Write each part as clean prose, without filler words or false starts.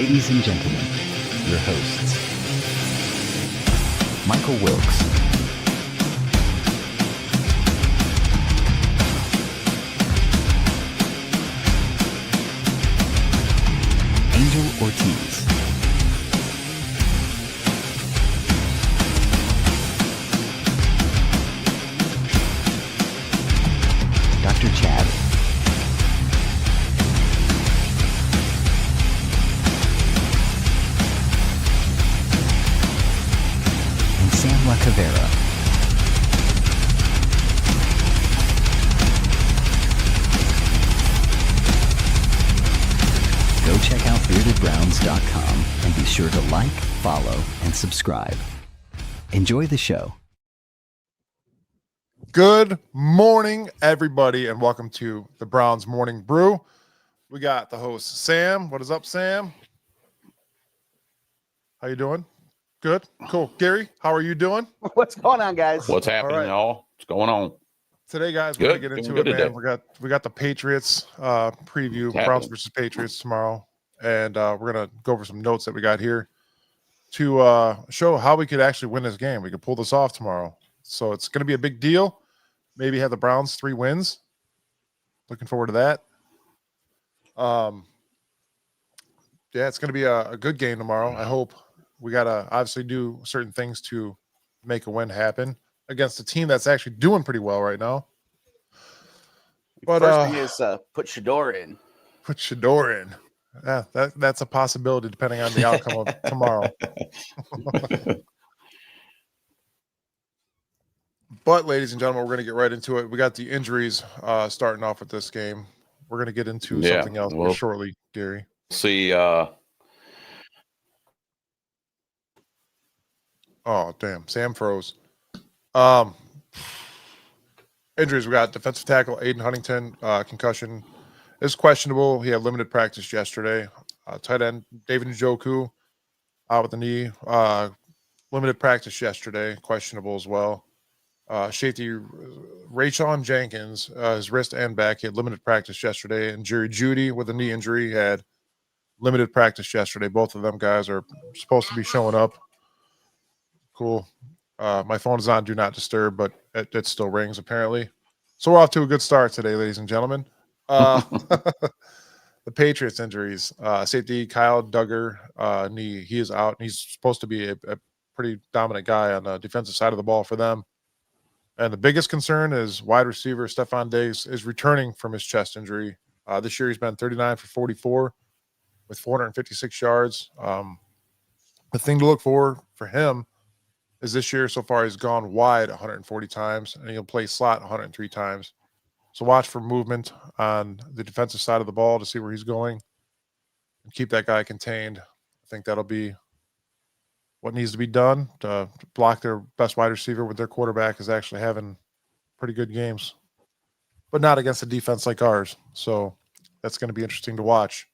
Ladies and gentlemen, your hosts, Michael Wilkes, Angel Ortiz, Dr. Chad, and Sam La Cavera. Go check out beardedbrowns.com and be sure to like, follow, and subscribe. Enjoy the show. Good morning, everybody, and welcome to the Browns Morning Brew. We got the host, Sam. What is up, Sam? How you doing? Good? Cool. Gary, how are you doing? What's going on, guys? What's happening, y'all? What's going on? Today, guys, we're going to get into it, man. Today. We got the Patriots preview, Browns versus Patriots tomorrow, and we're going to go over some notes that we got here to show how we could actually win this game. We could pull this off tomorrow. So it's going to be a big deal. Maybe have the Browns 3 wins. Looking forward to that. Yeah, it's going to be a good game tomorrow. I hope. We got to obviously do certain things to make a win happen against a team that's actually doing pretty well right now. But first thing is put Shador in. Put Shador in. Yeah, that's a possibility depending on the outcome of tomorrow. But, ladies and gentlemen, we're going to get right into it. We got the injuries starting off with this game. We're going to get into something else shortly, Gary. See, oh, damn. Sam froze. Injuries. We got defensive tackle Aiden Huntington, concussion is questionable. He had limited practice yesterday. Tight end David Njoku out with the knee. Limited practice yesterday, questionable as well. Safety Quinshon Judkins, his wrist and back, he had limited practice yesterday. And Jerry Jeudy with a knee injury had limited practice yesterday. Both of them guys are supposed to be showing up. Cool. My phone is on Do Not Disturb, but it still rings apparently. So we're off to a good start today, ladies and gentlemen. The Patriots injuries. Safety Kyle Duggar, knee, he is out. He's supposed to be a pretty dominant guy on the defensive side of the ball for them. And the biggest concern is wide receiver Stephon Diggs is returning from his chest injury. This year he's been 39 for 44 with 456 yards. The thing to look for him is this year so far he's gone wide 140 times, and he'll play slot 103 times. So watch for movement on the defensive side of the ball to see where he's going and keep that guy contained. I think that'll be what needs to be done to block their best wide receiver with their quarterback is actually having pretty good games, but not against a defense like ours. So that's going to be interesting to watch.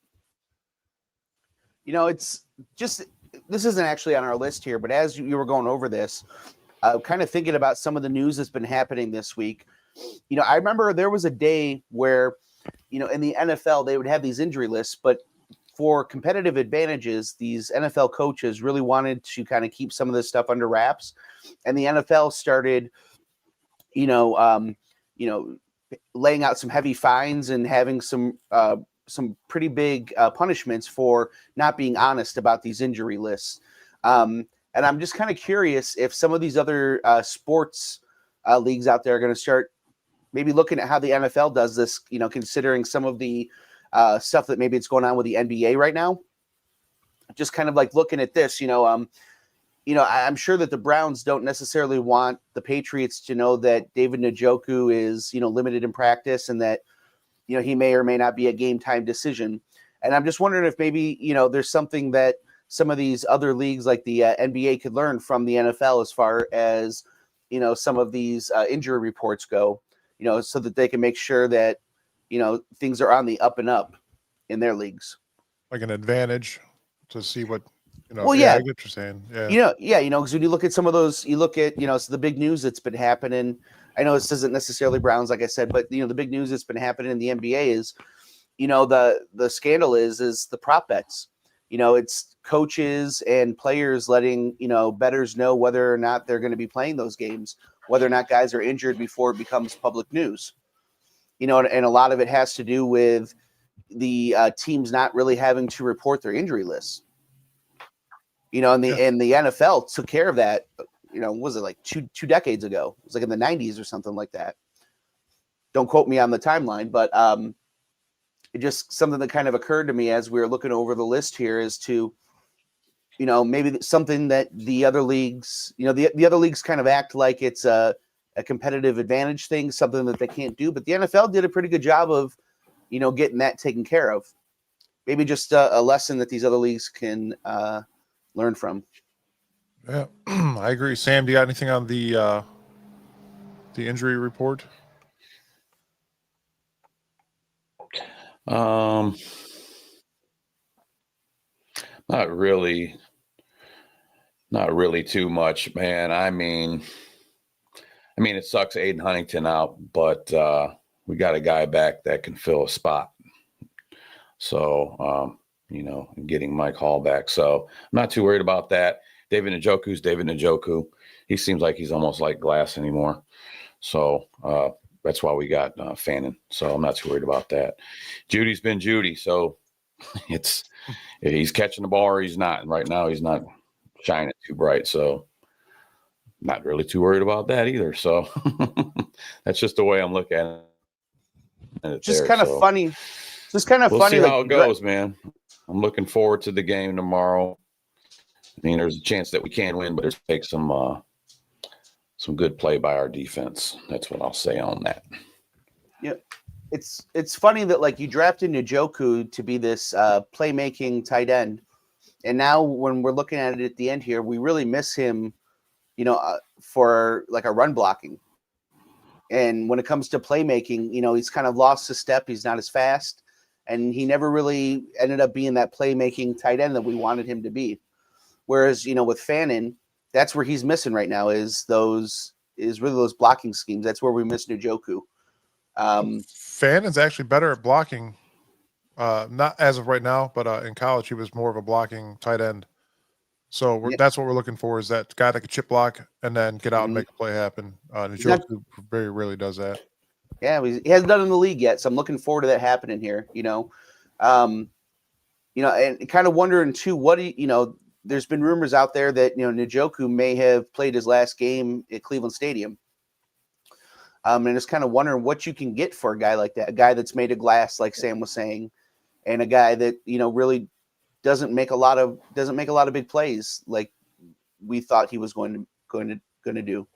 You know, it's just this isn't actually on our list here, but as you were going over this, kind of thinking about some of the news that's been happening this week. You know, I remember there was a day where, you know, in the NFL, they would have these injury lists, but for competitive advantages, these NFL coaches really wanted to kind of keep some of this stuff under wraps. And the NFL started, laying out some heavy fines and having some pretty big punishments for not being honest about these injury lists. And I'm just kind of curious if some of these other sports leagues out there are going to start maybe looking at how the NFL does this, you know, considering some of the stuff that maybe it's going on with the NBA right now. Just kind of like looking at this, I'm sure that the Browns don't necessarily want the Patriots to know that David Njoku is, limited in practice and that, he may or may not be a game time decision. And I'm just wondering if maybe, there's something that some of these other leagues like the NBA could learn from the NFL as far as, some of these injury reports go, so that they can make sure that, things are on the up and up in their leagues. Like an advantage to see what, Well, I get what you're saying. Yeah. Because when you look at some of those, you look at, so the big news that's been happening. I know this isn't necessarily Browns, like I said, but, the big news that's been happening in the NBA is, the scandal is the prop bets. it's coaches and players letting, bettors know whether or not they're going to be playing those games, whether or not guys are injured before it becomes public news. And a lot of it has to do with the teams not really having to report their injury lists. And the NFL took care of that. Was it like two decades ago? It was like in the 90s or something like that. Don't quote me on the timeline, but it just something that kind of occurred to me as we were looking over the list here is to, maybe something that the other leagues, the other leagues kind of act like it's a competitive advantage thing, something that they can't do. But the NFL did a pretty good job of, getting that taken care of. Maybe just a lesson that these other leagues can learn from. Yeah, I agree. Sam, do you got anything on the injury report? Not really too much, man. I mean, it sucks Aiden Huntington out, but we got a guy back that can fill a spot. So, getting Mike Hall back. So I'm not too worried about that. David Njoku's David Njoku. He seems like he's almost like glass anymore. So that's why we got Fannin. So I'm not too worried about that. Judy's been Jeudy. So he's catching the ball or he's not. And right now he's not shining too bright. So not really too worried about that either. So that's just the way I'm looking at it. Just kind of funny. Just kind of we'll funny. See how it goes, man. I'm looking forward to the game tomorrow. There's a chance that we can win, but it's take some good play by our defense. That's what I'll say on that. Yeah, it's funny that like you drafted Njoku to be this playmaking tight end, and now when we're looking at it at the end here, we really miss him, for like a run blocking. And when it comes to playmaking, he's kind of lost his step. He's not as fast, and he never really ended up being that playmaking tight end that we wanted him to be. Whereas, with Fannin, that's where he's missing right now is really those blocking schemes. That's where we miss Njoku. Fannin's actually better at blocking, not as of right now, but in college he was more of a blocking tight end. So that's what we're looking for is that guy that can chip block and then get out and make a play happen. Njoku very rarely does that. Yeah, he hasn't done it in the league yet, so I'm looking forward to that happening here. And kind of wondering too, there's been rumors out there that Njoku may have played his last game at Cleveland Stadium. And just kind of wondering what you can get for a guy like that, a guy that's made of glass, like Sam was saying, and a guy that really doesn't make a lot of big plays like we thought he was going to do.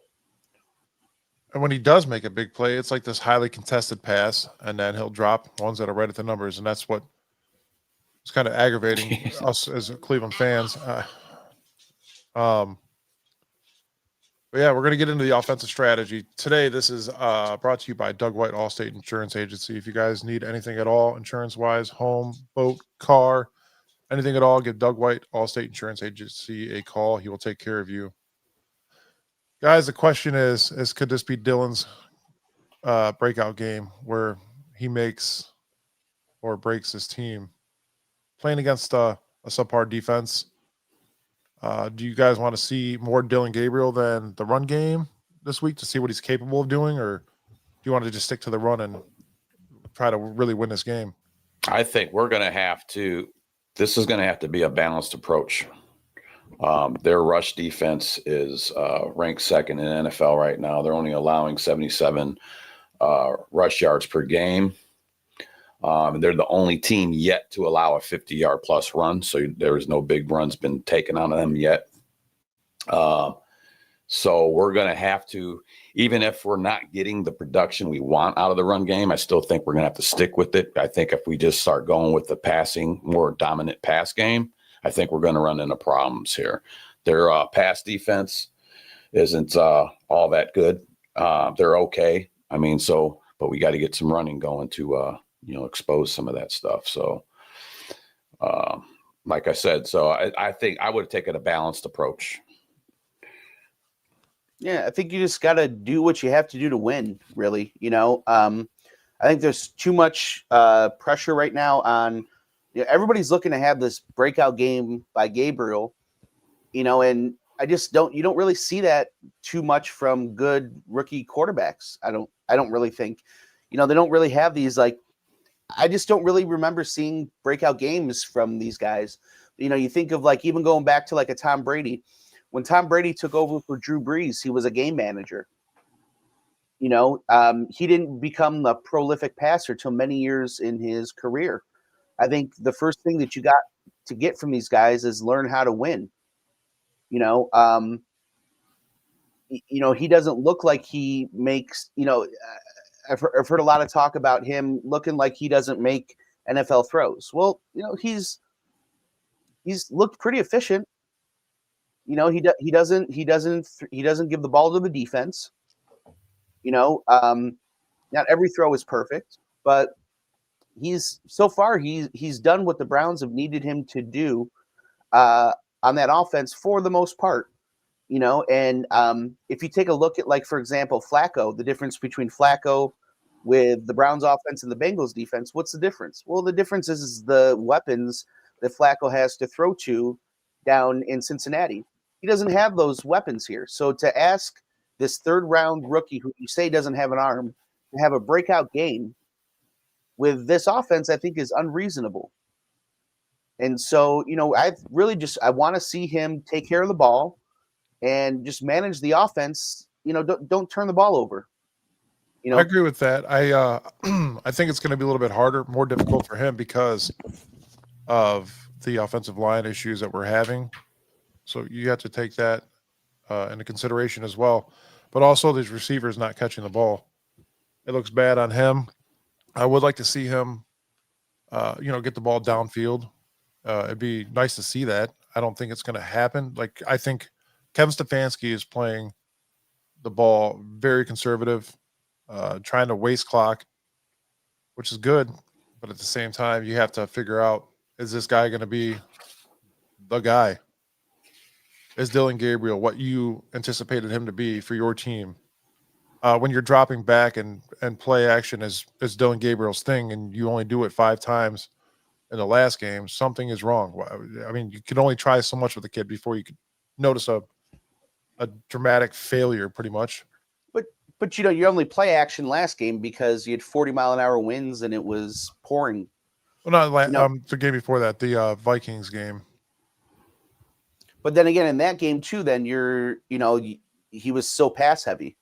And when he does make a big play, it's like this highly contested pass, and then he'll drop ones that are right at the numbers, and that's what is kind of aggravating us as Cleveland fans. But yeah, we're going to get into the offensive strategy today. This is brought to you by Doug White Allstate Insurance Agency. If you guys need anything at all, insurance-wise, home, boat, car, anything at all, give Doug White Allstate Insurance Agency a call. He will take care of you. Guys, the question is could this be Dillon's breakout game where he makes or breaks his team? Playing against a subpar defense, do you guys want to see more Dillon Gabriel than the run game this week to see what he's capable of doing, or do you want to just stick to the run and try to really win this game? I think we're going to have to – this is going to have to be a balanced approach. Their rush defense is ranked second in the NFL right now. They're only allowing 77 rush yards per game. They're the only team yet to allow a 50-yard plus run, so there's no big runs been taken out of them yet. So we're going to have to, even if we're not getting the production we want out of the run game, I still think we're going to have to stick with it. I think if we just start going with the passing, more dominant pass game, I think we're going to run into problems here. Their pass defense isn't all that good. They're okay. But we got to get some running going to expose some of that stuff. So, like I said, I think I would have taken a balanced approach. Yeah, I think you just got to do what you have to do to win, really. I think there's too much pressure right now on everybody's looking to have this breakout game by Gabriel, and I just don't. You don't really see that too much from good rookie quarterbacks. I don't really think, they don't really have these like. I just don't really remember seeing breakout games from these guys. You think of like even going back to like a Tom Brady. When Tom Brady took over for Drew Brees, he was a game manager. He didn't become a prolific passer till many years in his career. I think the first thing that you got to get from these guys is learn how to win. He doesn't look like he makes. I've heard a lot of talk about him looking like he doesn't make NFL throws. Well, he's looked pretty efficient. He doesn't give the ball to the defense. Not every throw is perfect, but he's done what the Browns have needed him to do on that offense for the most part. And if you take a look at, like, for example, Flacco, the difference between Flacco with the Browns offense and the Bengals defense, what's the difference? Well, the difference is the weapons that Flacco has to throw to down in Cincinnati. He doesn't have those weapons here. So to ask this third-round rookie who you say doesn't have an arm to have a breakout game with this offense, I think is unreasonable. And so, I want to see him take care of the ball and just manage the offense. Don't turn the ball over. I agree with that. I I think it's going to be a little bit harder, more difficult for him because of the offensive line issues that we're having. So you have to take that into consideration as well. But also, these receivers not catching the ball. It looks bad on him. I would like to see him, get the ball downfield. It'd be nice to see that. I don't think it's going to happen. Like, I think Kevin Stefanski is playing the ball very conservative, trying to waste clock, which is good. But at the same time, you have to figure out, is this guy going to be the guy? Is Dillon Gabriel what you anticipated him to be for your team? When you're dropping back and play action is Dillon Gabriel's thing, and you only do it 5 times in the last game, something is wrong. I mean, you can only try so much with a kid before you could notice a dramatic failure, pretty much. But you only play action last game because you had 40-mile-an-hour winds and it was pouring. Well, not the game before that, the Vikings game. But then again, in that game too, then he was so pass heavy,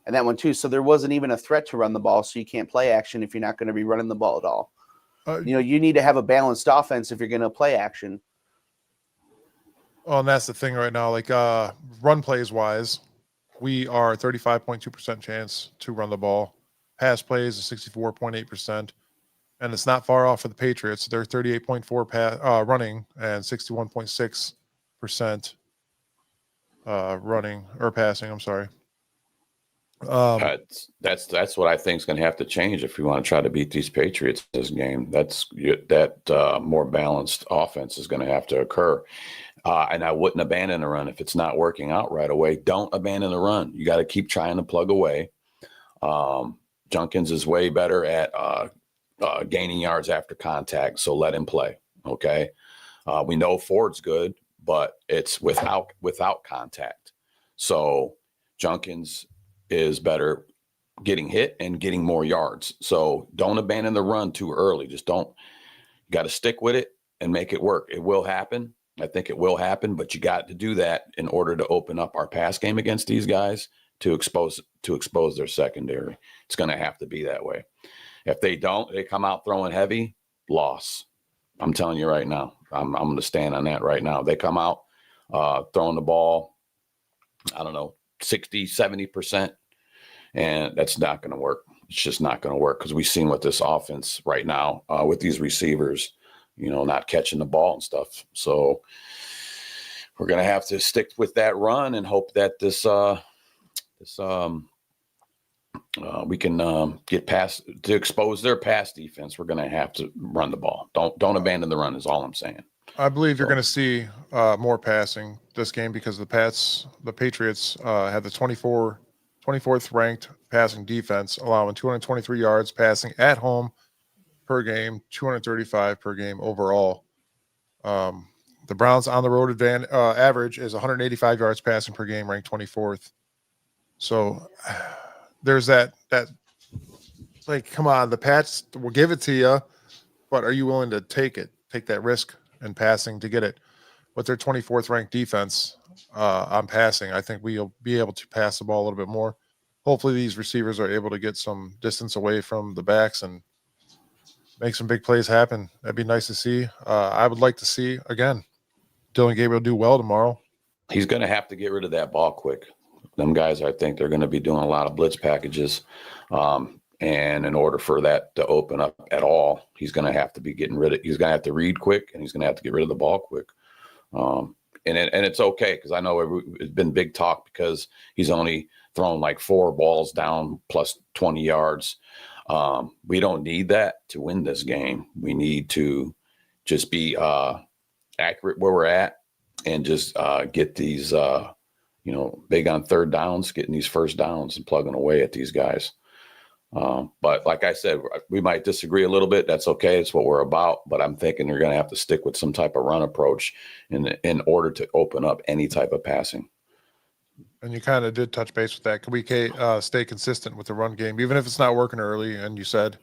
and that one too. So there wasn't even a threat to run the ball. So you can't play action if you're not going to be running the ball at all. You need to have a balanced offense if you're going to play action. Well, and that's the thing right now. Like, run plays wise, we are 35.2% chance to run the ball. Pass plays is 64.8%. And it's not far off for the Patriots. They're 38.4 running and 61.6% running or passing. I'm sorry. That's what I think is going to have to change if we want to try to beat these Patriots this game. That more balanced offense is going to have to occur. And I wouldn't abandon the run if it's not working out right away. Don't abandon the run. You got to keep trying to plug away. Judkins is way better at gaining yards after contact, so let him play. Okay, we know Ford's good, but it's without contact. So Judkins is better getting hit and getting more yards. So don't abandon the run too early. Just don't. You got to stick with it and make it work. It will happen. I think it will happen, but you got to do that in order to open up our pass game against these guys to expose their secondary. It's going to have to be that way. If they don't, they come out throwing heavy, loss. I'm telling you right now. I'm going to stand on that right now. They come out throwing the ball, I don't know, 60, 70%, and that's not going to work. It's just not going to work because we've seen with this offense right now with these receivers, not catching the ball and stuff. So we're going to have to stick with that run and hope that we can get past to expose their pass defense. We're going to have to run the ball. Don't abandon the run is all I'm saying. I believe you're going to see more passing this game because the Patriots have the 24th ranked passing defense, allowing 223 yards passing at home per game, 235 per game overall. The Browns on the road average is 185 yards passing per game, ranked 24th. So there's that like, come on, the Pats will give it to you, but are you willing to take that risk in passing to get it? With their 24th ranked defense on passing, I think we'll be able to pass the ball a little bit more. Hopefully these receivers are able to get some distance away from the backs and make some big plays happen. That'd be nice to see. I would like to see, again, Dillon Gabriel do well tomorrow. He's going to have to get rid of that ball quick. Them guys, I think they're going to be doing a lot of blitz packages. And in order for that to open up at all, he's going to have to be getting rid of – he's going to have to read quick, and he's going to have to get rid of the ball quick. And it's okay, because I know it's been big talk because he's only thrown like 4 balls down plus 20 yards. We don't need that to win this game. We need to just be accurate where we're at and just get these, big on third downs, getting these first downs and plugging away at these guys. But like I said, we might disagree a little bit. That's okay. It's what we're about. But I'm thinking you're going to have to stick with some type of run approach in order to open up any type of passing. And you kind of did touch base with that. Can we stay consistent with the run game, even if it's not working early? And you said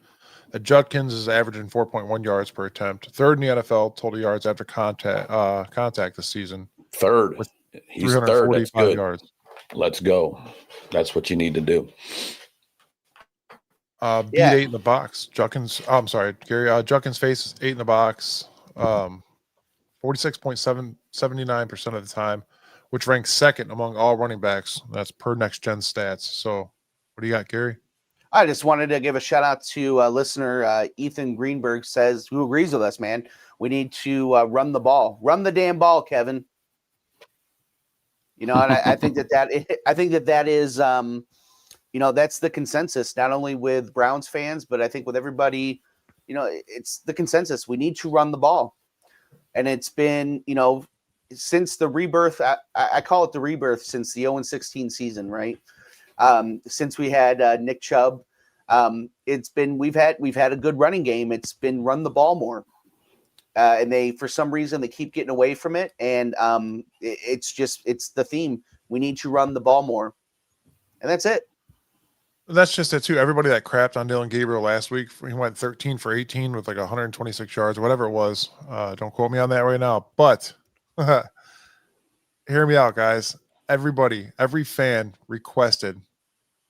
that Judkins is averaging 4.1 yards per attempt, third in the NFL total yards after contact this season. Third. He's third. That's good. Yards. Let's go. That's what you need to do. Beat 8 in the box. Gary. Judkins faces 8 in the box, 46.79% of the time, which ranks second among all running backs. That's per Next Gen Stats. So, what do you got, Gary? I just wanted to give a shout out to listener Ethan Greenberg who agrees with us, man. We need to run the ball, run the damn ball, Kevin. And I think that is, that's the consensus, not only with Browns fans, but I think with everybody, it's the consensus. We need to run the ball. And it's been, since the rebirth, I call it the rebirth since the 0-16 season, right? Since we had Nick Chubb, we've had a good running game. It's been run the ball more. And for some reason, they keep getting away from it. And it's the theme. We need to run the ball more. And that's it. That's just it, too. Everybody that crapped on Dillon Gabriel last week, he went 13 for 18 with like 126 yards or whatever it was. Don't quote me on that right now. But hear me out, guys. Every fan requested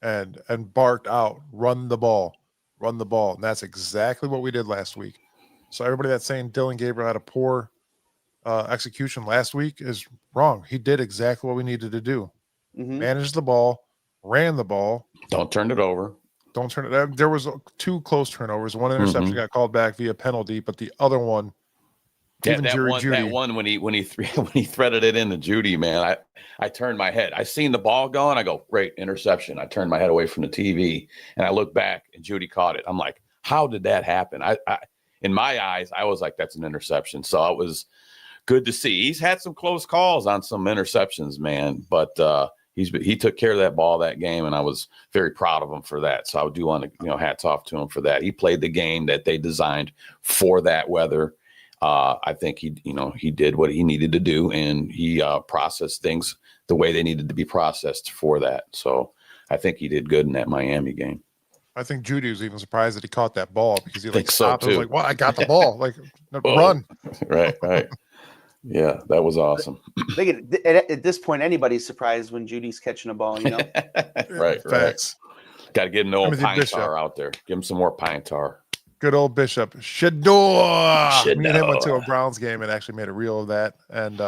and barked out, run the ball. And that's exactly what we did last week. So everybody that's saying Dillon Gabriel had a poor execution last week is wrong. He did exactly what we needed to do. Mm-hmm. Managed the ball, ran the ball. Don't turn it over. There was 2 close turnovers. One interception got called back via penalty, but the other one, that one when he threaded it into Jeudy, man, I turned my head. I seen the ball going. I go, great interception. I turned my head away from the TV and I looked back and Jeudy caught it. I'm like, how did that happen? I in my eyes, I was like, that's an interception. So it was good to see. He's had some close calls on some interceptions, man, but he took care of that ball that game, and I was very proud of him for that. So I do want to, hats off to him for that. He played the game that they designed for that weather. I think he did what he needed to do, and he processed things the way they needed to be processed for that. So I think he did good in that Miami game. I think Jeudy was even surprised that he caught that ball because he stopped. So and was like, "What? I got the ball! Run!" Right. Yeah, that was awesome. At this point, anybody's surprised when Judy's catching a ball. Right. Facts. Got to get an old pine tar out there. Give him some more pine tar. Good old Bishop. Shador. Me and him went to a Browns game and actually made a reel of that. And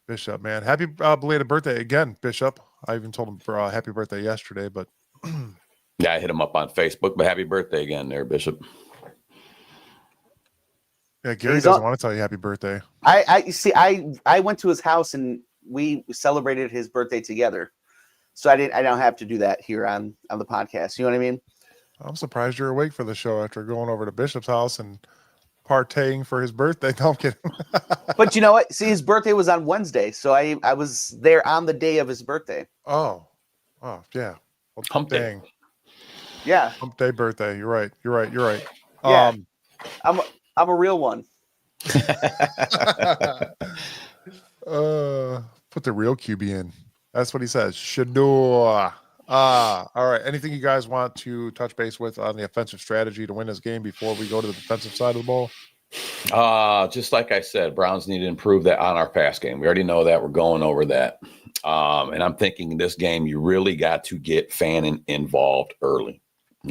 Bishop, man, happy belated birthday again, Bishop. I even told him for happy birthday yesterday, but yeah, I hit him up on Facebook. But happy birthday again, there, Bishop. Yeah, Gary doesn't want to tell you happy birthday. I went to his house and we celebrated his birthday together, so I don't have to do that here on the podcast. You know what I mean? I'm surprised you're awake for the show after going over to Bishop's house and partying for his birthday. No, I'm kidding. But you know what? See, his birthday was on Wednesday, so I was there on the day of his birthday. Oh, yeah. Well, Hump day. Yeah. Hump day birthday. You're right. Yeah. I'm a real one. Put the real QB in. That's what he says. Shador. All right. Anything you guys want to touch base with on the offensive strategy to win this game before we go to the defensive side of the ball? Just like I said, Browns need to improve that on our pass game. We already know that. We're going over that. And I'm thinking in this game, you really got to get Fannin involved early.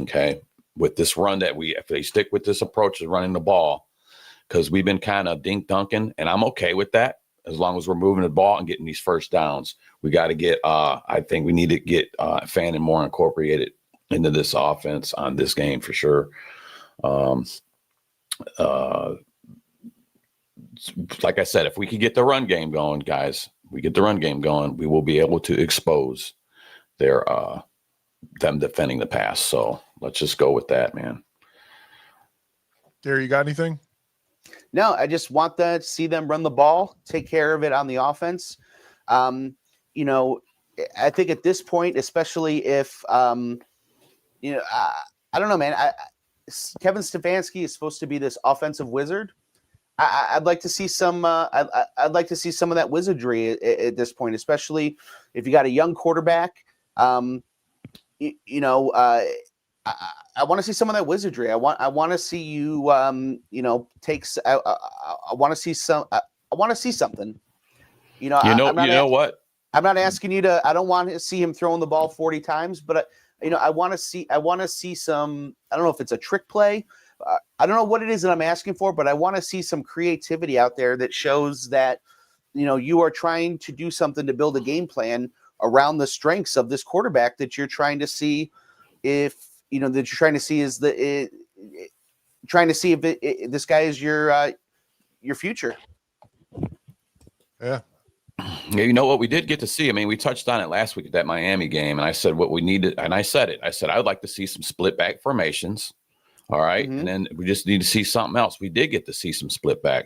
Okay. With this run if they stick with this approach of running the ball, because we've been kind of dink-dunking, and I'm okay with that as long as we're moving the ball and getting these first downs. We got to get, I think we need to get Fannin more incorporated into this offense on this game for sure. Like I said, if we could get the run game going, guys, we will be able to expose them defending the pass. So let's just go with that, man. Gary, you got anything? No, I just want to see them run the ball, take care of it on the offense. I think at this point, especially if, I don't know, man. Kevin Stefanski is supposed to be this offensive wizard. I'd like to see some. I'd like to see some of that wizardry at this point, especially if you got a young quarterback. I want to see some of that wizardry. I want to see you. I want to see some. I want to see something. What? I'm not asking you to. I don't want to see him throwing the ball 40 times, but I want to see. I want to see some. I don't know if it's a trick play. I don't know what it is that I'm asking for, but I want to see some creativity out there that shows that, you are trying to do something to build a game plan around the strengths of this quarterback that you're trying to see if, that you're trying to see is trying to see if this guy is your future. Yeah. You know what we did get to see? I mean, we touched on it last week at that Miami game, and I said what we needed, and I said it. I said I would like to see some split back formations. All right. Mm-hmm. And then we just need to see something else. We did get to see some split back.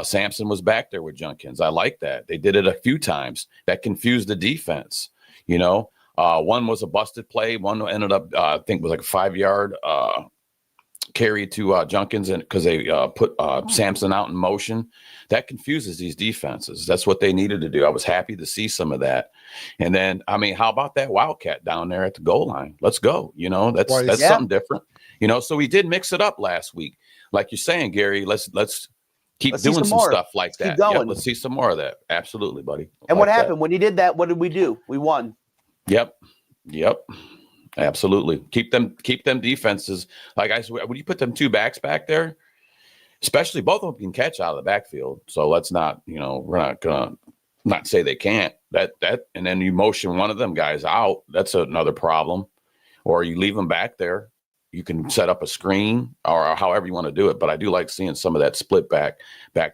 Sampson was back there with Judkins. I like that. They did it a few times. That confused the defense. One was a busted play. One ended up, I think, was like a 5-yard carry to Judkins, and because they put Sampson out in motion. That confuses these defenses. That's what they needed to do. I was happy to see some of that. And then, how about that Wildcat down there at the goal line? Let's go. That's something different. So we did mix it up last week. Like you're saying, Gary, let's keep doing some stuff like that. Yeah, let's see some more of that. Absolutely, buddy. And what happened when you did that? What did we do? We won. Yep. Absolutely. Keep them defenses. Like I said, when you put them two backs back there, especially both of them can catch out of the backfield. So let's not, we're not gonna not say they can't. That and then you motion one of them guys out. That's another problem. Or you leave them back there. You can set up a screen or however you want to do it. But I do like seeing some of that split back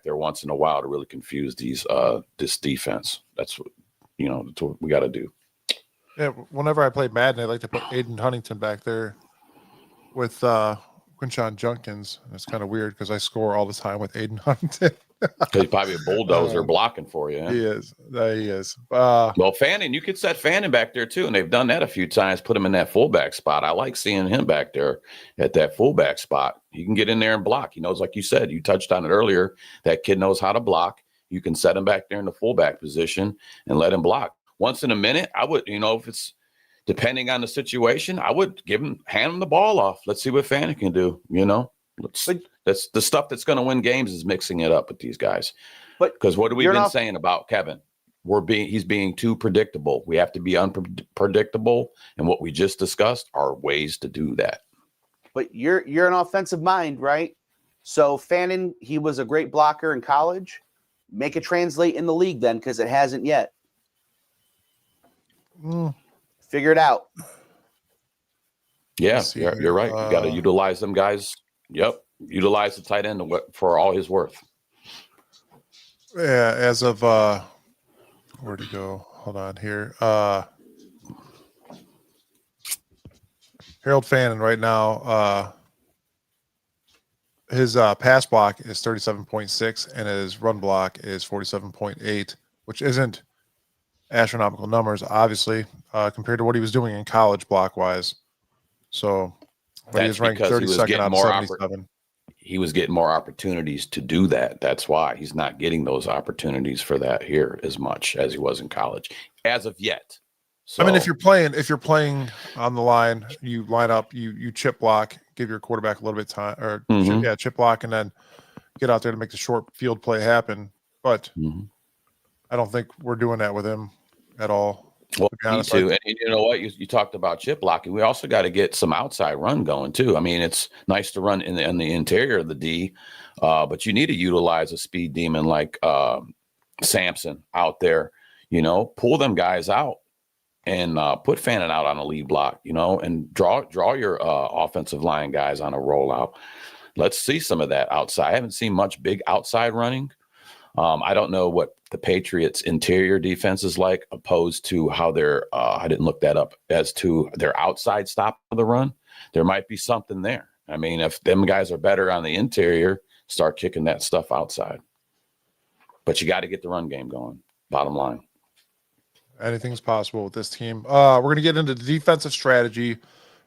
there once in a while to really confuse this defense. That's what we got to do. Yeah, whenever I play Madden, I like to put Aiden Huntington back there with Quinshon Judkins. It's kind of weird because I score all the time with Aiden Huntington. Because he's probably a bulldozer blocking for you. He is. He is. Well, Fannin, you could set Fannin back there too, and they've done that a few times. Put him in that fullback spot. I like seeing him back there at that fullback spot. He can get in there and block. He knows, like you said, you touched on it earlier. That kid knows how to block. You can set him back there in the fullback position and let him block. Once in a minute, I would, if it's depending on the situation, I would hand him the ball off. Let's see what Fannin can do. That's the stuff that's going to win games is mixing it up with these guys. But because what have we been saying about Kevin? He's being too predictable. We have to be unpredictable, and what we just discussed are ways to do that. But you're an offensive mind, right? So Fannin, he was a great blocker in college. Make it translate in the league then, because it hasn't yet. Figure it out. Yeah, you're right. You got to utilize them guys. Yep. Utilize the tight end for all his worth. Yeah, as of where'd he go? Hold on here. Harold Fannin right now, his pass block is 37.6 and his run block is 47.8, which isn't astronomical numbers, obviously, compared to what he was doing in college block wise. So But he That's was ranked because he was 32nd getting out of more 77. he was getting more opportunities to do that. That's why he's not getting those opportunities for that here as much as he was in college as of yet. So I mean, if you're playing on the line, you line up, you chip block, give your quarterback a little bit of time, or chip block, and then get out there to make the short field play happen. But I don't think we're doing that with him at all. Well, to be honest. me too. And you know what? You talked about chip blocking. We also got to get some outside run going too. I mean, it's nice to run in the interior of the D, but you need to utilize a speed demon like Sampson out there. You know, pull them guys out and put Fannin out on a lead block. You know, and draw your offensive line guys on a rollout. Let's see some of that outside. I haven't seen much big outside running. I don't know what the Patriots' interior defense is like, opposed to how their I didn't look that up as to their outside stop of the run. There might be something there. I mean, if them guys are better on the interior, start kicking that stuff outside. But you got to get the run game going. Bottom line. Anything's possible with this team. We're going to get into the defensive strategy,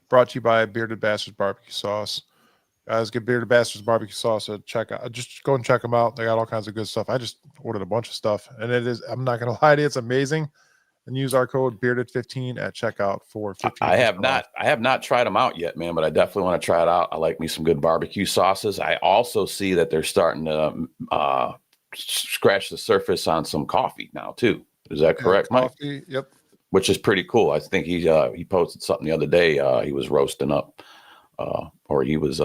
brought to you by Bearded Bastards Barbecue Sauce. Guys, get Bearded Bastards Barbecue Sauce at checkout. Just go and check them out. They got all kinds of good stuff. I just ordered a bunch of stuff, and I'm not going to lie to you, it's amazing. And use our code Bearded15 at checkout for 15%. I have not tried them out yet, man, but I definitely want to try it out. I like me some good barbecue sauces. I also see that they're starting to scratch the surface on some coffee now too. Is that correct, Mike? Coffee, yep. Which is pretty cool. I think he posted something the other day. He was roasting up, or he was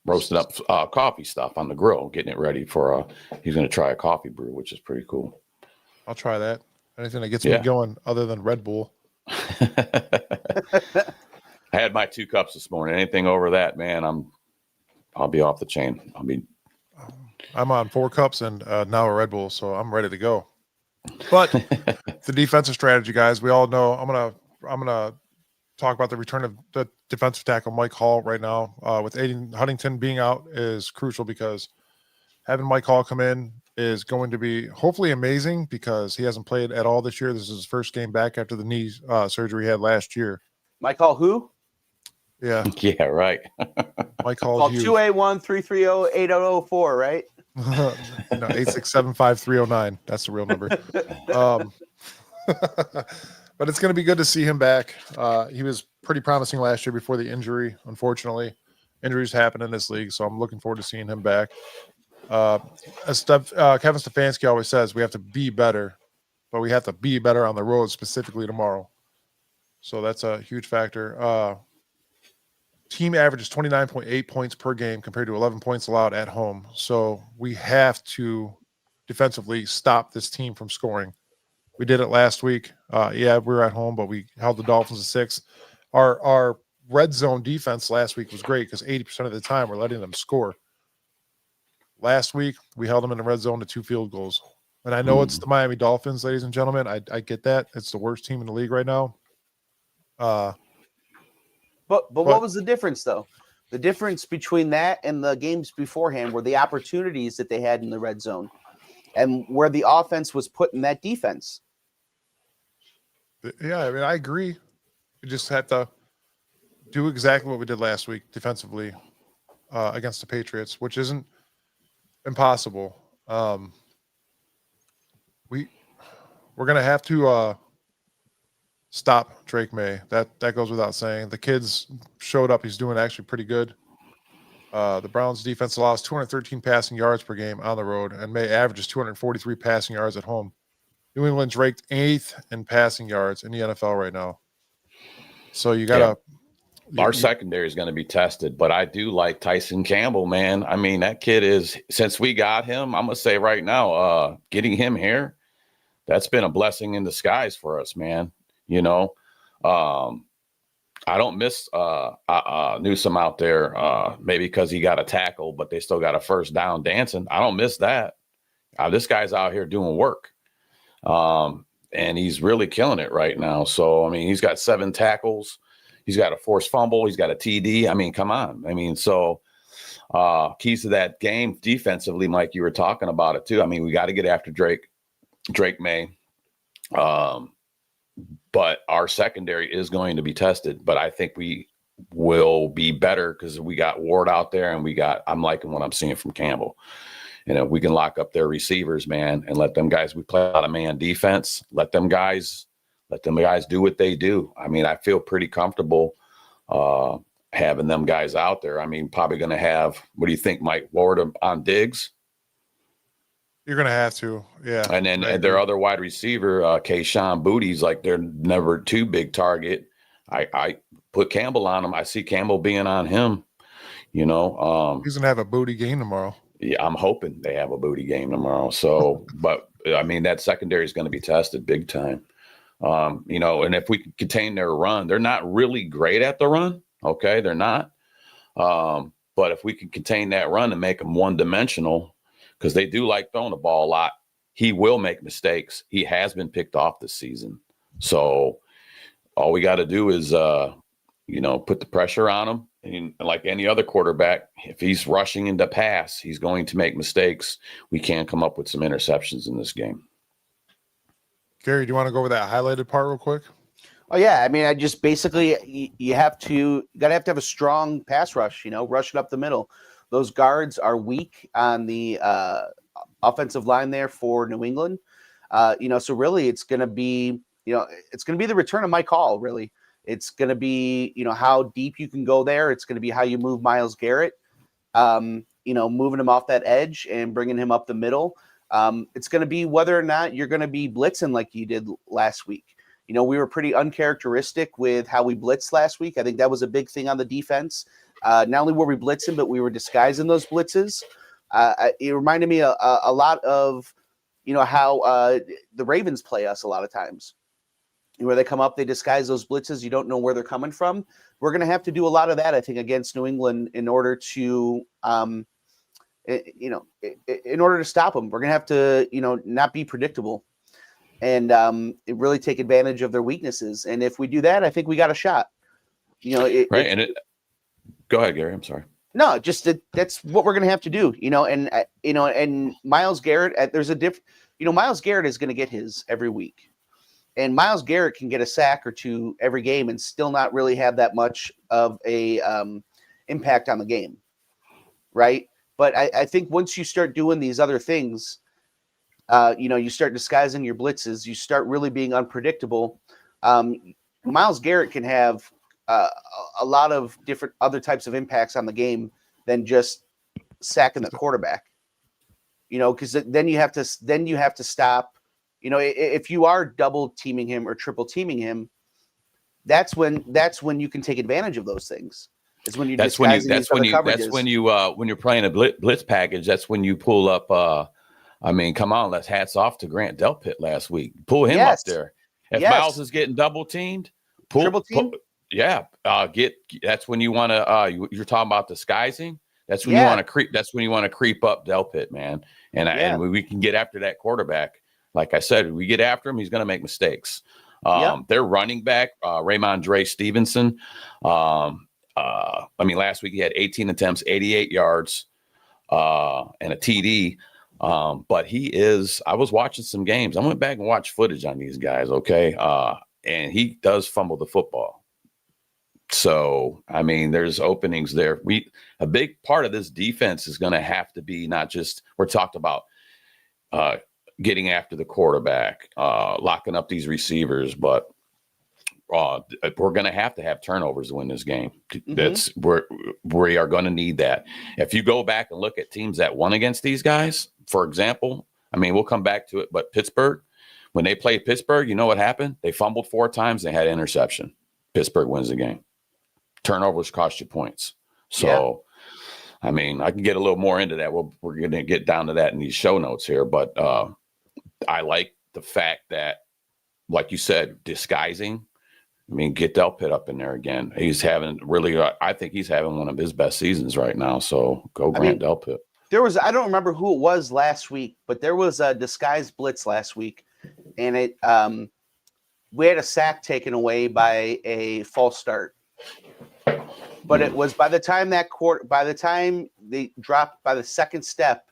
roasting up coffee stuff on the grill, getting it ready for he's going to try a coffee brew, which is pretty cool. I'll try that. Anything that gets me going other than Red Bull. I had my 2 cups this morning. Anything over that, man, I'll be off the chain. I'm on 4 cups and now a Red Bull, so I'm ready to go. But the defensive strategy, guys, we all know. I'm gonna talk about the return of the defensive tackle Mike Hall right now. With Aiden Huntington being out is crucial, because having Mike Hall come in is going to be hopefully amazing, because he hasn't played at all this year. This is his first game back after the knee surgery he had last year. Mike Hall who? Yeah. Yeah, right. Mike Hall. Call 281-330-8004, right? 867-5309. That's the real number. But it's going to be good to see him back. He was pretty promising last year before the injury. Unfortunately, injuries happen in this league, so I'm looking forward to seeing him back. As Kevin Stefanski always says, we have to be better, but we have to be better on the road, specifically tomorrow. So that's a huge factor. Team average is 29.8 points per game compared to 11 points allowed at home. So we have to defensively stop this team from scoring. We did it last week. We were at home, but we held the Dolphins to 6. Our red zone defense last week was great, because 80% of the time we're letting them score. Last week, we held them in the red zone to 2 field goals. And I know it's the Miami Dolphins, ladies and gentlemen. I get that. It's the worst team in the league right now. But what was the difference, though? The difference between that and the games beforehand were the opportunities that they had in the red zone, and where the offense was put in that defense. Yeah, I mean, I agree. We just have to do exactly what we did last week defensively against the Patriots, which isn't impossible. We're going to have to stop Drake May. That goes without saying. The kids showed up. He's doing actually pretty good. The Browns defense allows 213 passing yards per game on the road, and May averages 243 passing yards at home. New England's ranked 8th in passing yards in the NFL right now. So you got to Our secondary is going to be tested, but I do like Tyson Campbell, man. I mean, that kid is, since we got him, I'm going to say right now, getting him here, that's been a blessing in disguise for us, man. You know, I don't miss Newsome out there, maybe because he got a tackle, but they still got a first down dancing. I don't miss that. This guy's out here doing work, and he's really killing it right now. So, I mean, he's got 7 tackles. He's got a forced fumble. He's got a TD. I mean, come on. I mean, so keys to that game defensively, Mike, you were talking about it too. I mean, we got to get after Drake May. but our secondary is going to be tested. But I think we will be better because we got Ward out there, and I'm liking what I'm seeing from Campbell. And if we can lock up their receivers, man, and let them guys, we play a lot of man defense, let them guys do what they do. I mean, I feel pretty comfortable having them guys out there. I mean, probably going to have, what do you think, Mike Ward on Diggs? You're going to have to, yeah. And then their other wide receiver, Quinshon Judkins, like they're never too big target. I put Campbell on him. I see Campbell being on him, you know. He's going to have a booty game tomorrow. Yeah, I'm hoping they have a booty game tomorrow. So, but I mean, that secondary is going to be tested big time. You know, and if we can contain their run, they're not really great at the run. Okay, they're not. But if we can contain that run and make them one-dimensional, because they do like throwing the ball a lot, he will make mistakes. He has been picked off this season. So all we got to do is, you know, put the pressure on him. And like any other quarterback, if he's rushing into pass, he's going to make mistakes. We can come up with some interceptions in this game. Gary, do you want to go over that highlighted part real quick? Oh yeah, I mean, I just basically you have to have a strong pass rush. You know, rush it up the middle. Those guards are weak on the offensive line there for New England. You know, so really, it's going to be the return of Mike Hall. Really, it's going to be how deep you can go there. It's going to be how you move Myles Garrett. You know, moving him off that edge and bringing him up the middle. It's going to be whether or not you're going to be blitzing like you did last week. You know, we were pretty uncharacteristic with how we blitzed last week. I think that was a big thing on the defense. Not only were we blitzing, but we were disguising those blitzes. It reminded me a lot of, how the Ravens play us a lot of times. Where they come up, they disguise those blitzes. You don't know where they're coming from. We're going to have to do a lot of that, I think, against New England in order to, in order to stop them. We're going to have to, not be predictable and really take advantage of their weaknesses. And if we do that, I think we got a shot. Go ahead, Gary. I'm sorry. No, just that's what we're going to have to do. And Myles Garrett, there's a different. Myles Garrett is going to get his every week. And Myles Garrett can get a sack or two every game and still not really have that much of a impact on the game, right? But I think once you start doing these other things, you start disguising your blitzes, you start really being unpredictable. Myles Garrett can have a lot of different other types of impacts on the game than just sacking the quarterback. Because then you have to stop. If you are double teaming him or triple teaming him, that's when you can take advantage of those things. Is when you're when you're playing a blitz package. That's when you pull up. Come on, let's hats off to Grant Delpit last week. Pull him up there. If Myles is getting double teamed, triple team. That's when you want to. You're talking about disguising. That's when you want to creep. That's when you want to creep up Delpit, man. And we can get after that quarterback. Like I said, we get after him, he's going to make mistakes. Their running back, Ramondre Stevenson. Last week he had 18 attempts, 88 yards, and a TD. But I was watching some games. I went back and watched footage on these guys. Okay. And he does fumble the football. So, there's openings there. A big part of this defense is going to have to be not just, we're talked about, getting after the quarterback, locking up these receivers, but we're going to have turnovers to win this game. That's we are going to need that. If you go back and look at teams that won against these guys, for example, we'll come back to it, but Pittsburgh, when they played Pittsburgh, you know what happened? They fumbled 4 times. They had an interception. Pittsburgh wins the game. Turnovers cost you points. So, I can get a little more into that. We're going to get down to that in these show notes here, but I like the fact that, like you said, disguising. Get Delpit up in there again. He's having I think he's having one of his best seasons right now. So go Grant Delpit. I don't remember who it was last week, but there was a disguised blitz last week, and we had a sack taken away by a false start. But it was by the time they dropped by the second step,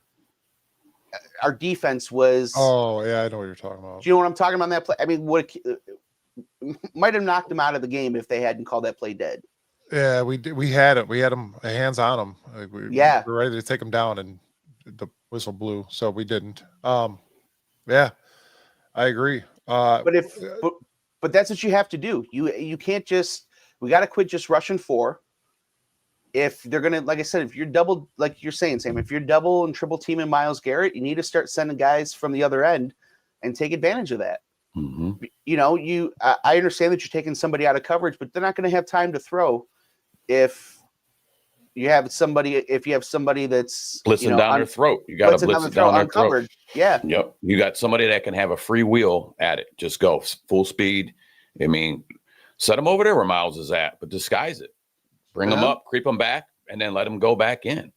our defense was. Oh yeah, I know what you're talking about. Do you know what I'm talking about? On that play, have knocked him out of the game if they hadn't called that play dead. Yeah, we did. We had it. We had him hands on him. Like we were ready to take him down, and the whistle blew, so we didn't. Yeah, I agree. But that's what you have to do. You can't just. We got to quit just rushing 4. If they're gonna, like I said, if you're double, like you're saying, Sam, if you're double and triple teaming Myles Garrett, you need to start sending guys from the other end and take advantage of that. Mm-hmm. You know, I understand that you're taking somebody out of coverage, but they're not going to have time to throw if you have somebody that's blitzing down their throat. You got to blitz it down their throat. Yeah. Yep. You got somebody that can have a free wheel at it. Just go full speed. I mean, set him over there where Myles is at, but disguise it. Bring him up, creep him back, and then let him go back in.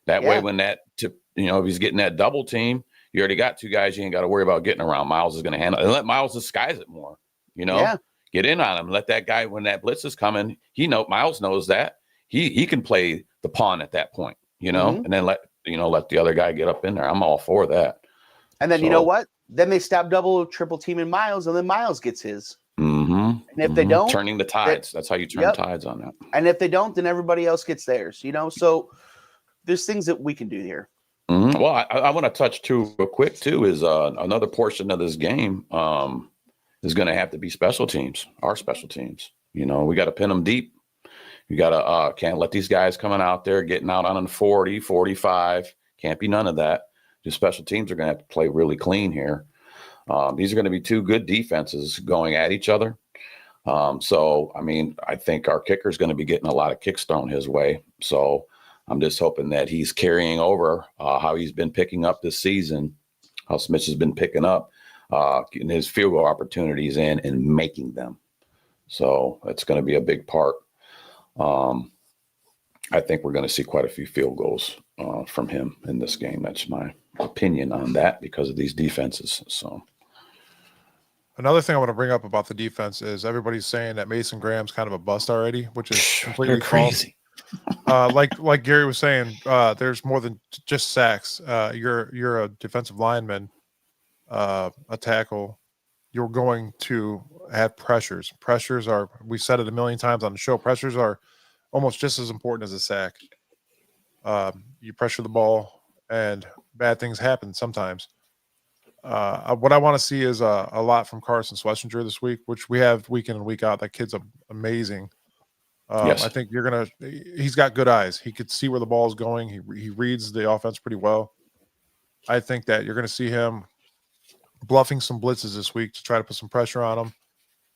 That way, when if he's getting that double team, you already got 2 guys. You ain't got to worry about getting around. Myles is going to handle it. And let Myles disguise it more. Get in on him. Let that guy, when that blitz is coming, Myles knows that. He can play the pawn at that point, and then let the other guy get up in there. I'm all for that. And then you know what? Then they stop double, triple teaming Myles, and then Myles gets his. Mm-hmm. And if they don't, turning the tides. That's how you turn tides on that. And if they don't, then everybody else gets theirs. So there's things that we can do here. Mm-hmm. Well, I want to touch too real quick too is another portion of this game is going to have to be special teams. Our special teams. We got to pin them deep. You got to can't let these guys coming out there getting out on 40, 45. Can't be none of that. The special teams are going to have to play really clean here. These are going to be 2 good defenses going at each other. So, I mean, I think our kicker is going to be getting a lot of kicks thrown his way. So I'm just hoping that he's carrying over how he's been picking up this season, how Smith has been picking up getting his field goal opportunities in and making them. So that's going to be a big part. I think we're going to see quite a few field goals from him in this game. That's my opinion on that because of these defenses. So. Another thing I want to bring up about the defense is everybody's saying that Mason Graham's kind of a bust already, which is completely crazy. Like Gary was saying, there's more than just sacks. You're a defensive lineman, a tackle. You're going to have pressures. Pressures are, we said it a million times on the show, pressures are almost just as important as a sack. You pressure the ball and bad things happen sometimes. What I want to see is a lot from Carson Schlesinger this week, which we have week in and week out. That kid's amazing. Yes. I think he's got good eyes. He could see where the ball is going. He reads the offense pretty well. I think that you're going to see him bluffing some blitzes this week to try to put some pressure on him.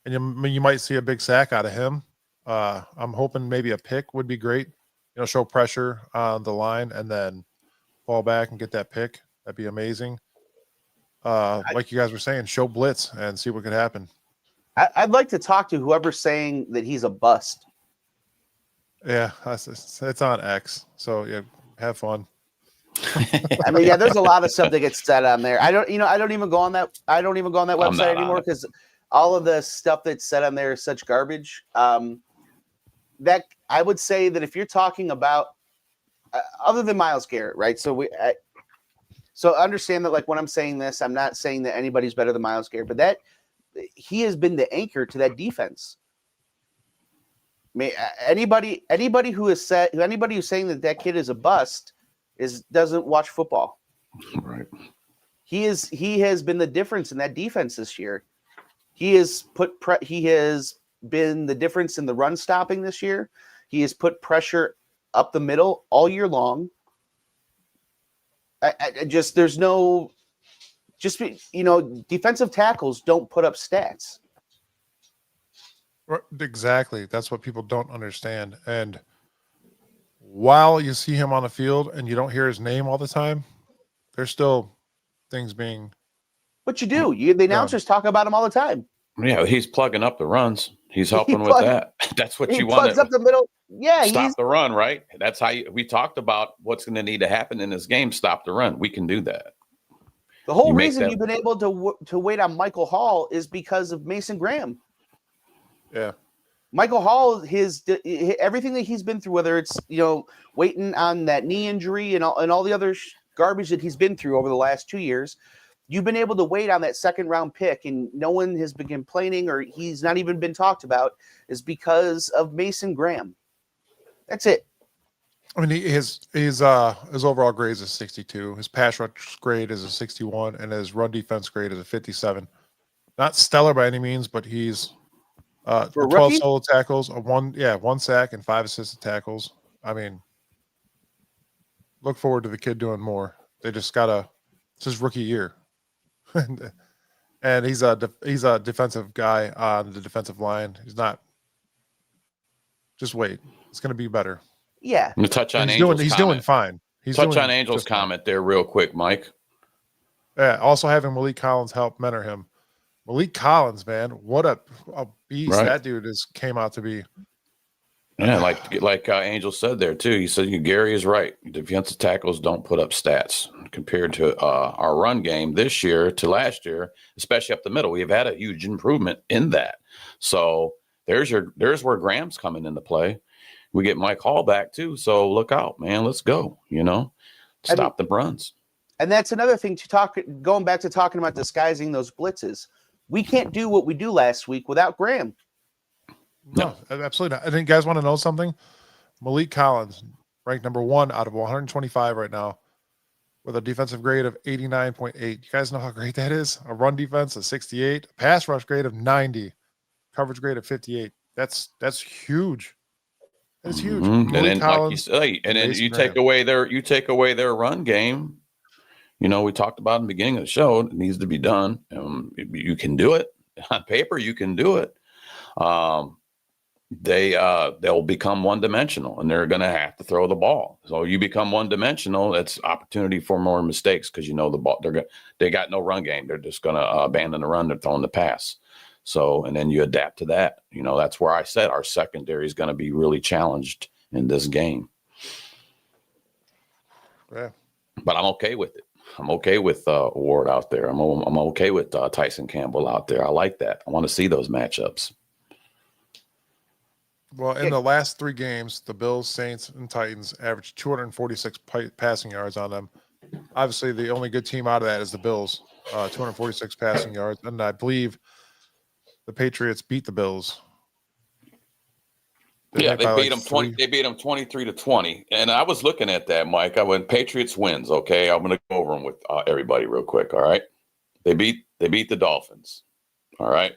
And you might see a big sack out of him. I'm hoping maybe a pick would be great. Show pressure on the line and then fall back and get that pick. That'd be amazing. Like you guys were saying, show blitz and see what could happen. I'd like to talk to whoever's saying that he's a bust. Yeah, it's on X. So yeah, have fun. I mean, yeah, there's a lot of stuff that gets said on there. I don't even go on that website anymore because all of the stuff that's said on there is such garbage. That I would say that if you're talking about other than Myles Garrett, right? So understand that, like, when I'm saying this, I'm not saying that anybody's better than Myles Garrett, but that he has been the anchor to that defense. I mean, anybody who's saying that kid is a bust doesn't watch football. Right. He has been the difference in that defense this year. He has been the difference in the run stopping this year. He has put pressure up the middle all year long. Defensive tackles don't put up stats. Exactly. That's what people don't understand. And while you see him on the field and you don't hear his name all the time, there's still things being. What you do? The announcers talk about him all the time. Yeah, he's plugging up the runs. He's helping with that. That's what you want. He plugs up the middle. Yeah, stop the run, right? That's how we talked about what's going to need to happen in this game. Stop the run. We can do that. The whole reason you've been able to wait on Michael Hall is because of Mason Graham. Yeah, Michael Hall, everything that he's been through, whether it's waiting on that knee injury and all the other garbage that he's been through over the last 2 years, you've been able to wait on that second round pick and no one has been complaining or he's not even been talked about is because of Mason Graham. That's it. I mean, his overall grade is a 62. His pass rush grade is a 61, and his run defense grade is a 57. Not stellar by any means, but he's For a 12 rookie? solo tackles, one sack, and 5 assisted tackles. I mean, look forward to the kid doing more. They just gotta. It's his rookie year, and he's a defensive guy on the defensive line. He's not. Just wait. It's gonna be better. Yeah. I'm gonna touch on He's Angel's doing fine. Touch on Angel's comment there real quick, Mike. Yeah. Also having Malik Collins help mentor him. Malik Collins, man, what a beast that dude came out to be. Yeah, like Angel said there too. He said Gary is right. Defensive tackles don't put up stats compared to our run game this year to last year, especially up the middle. We've had a huge improvement in that. So there's where Graham's coming into play. We get Mike Hall back too. So look out, man. Let's go. Stop the runs. And that's another thing going back to talking about disguising those blitzes. We can't do what we do last week without Graham. No, absolutely not. I think guys want to know something. Malik Collins, ranked number 1 out of 125 right now, with a defensive grade of 89.8. You guys know how great that is? A run defense of 68, a pass rush grade of 90, coverage grade of 58. That's huge. That's huge. Mm-hmm. And then, Collins, like you say, and then you take away their run game. We talked about in the beginning of the show. It needs to be done. You can do it on paper. You can do it. They'll become one-dimensional, and they're going to have to throw the ball. So you become one-dimensional. That's opportunity for more mistakes because the ball. They got no run game. They're just going to abandon the run. They're throwing the pass. So, and then you adapt to that. That's where I said our secondary is going to be really challenged in this game. Yeah. But I'm okay with it. I'm okay with Ward out there. I'm okay with Tyson Campbell out there. I like that. I want to see those matchups. Well, in the last 3 games, the Bills, Saints, and Titans averaged 246 passing yards on them. Obviously, the only good team out of that is the Bills, 246 passing yards. And I believe the Patriots beat the Bills. They beat them 20. They beat them 23-20. And I was looking at that, Mike. I went Patriots wins. Okay, I'm going to go over them with everybody real quick. All right, they beat the Dolphins. All right.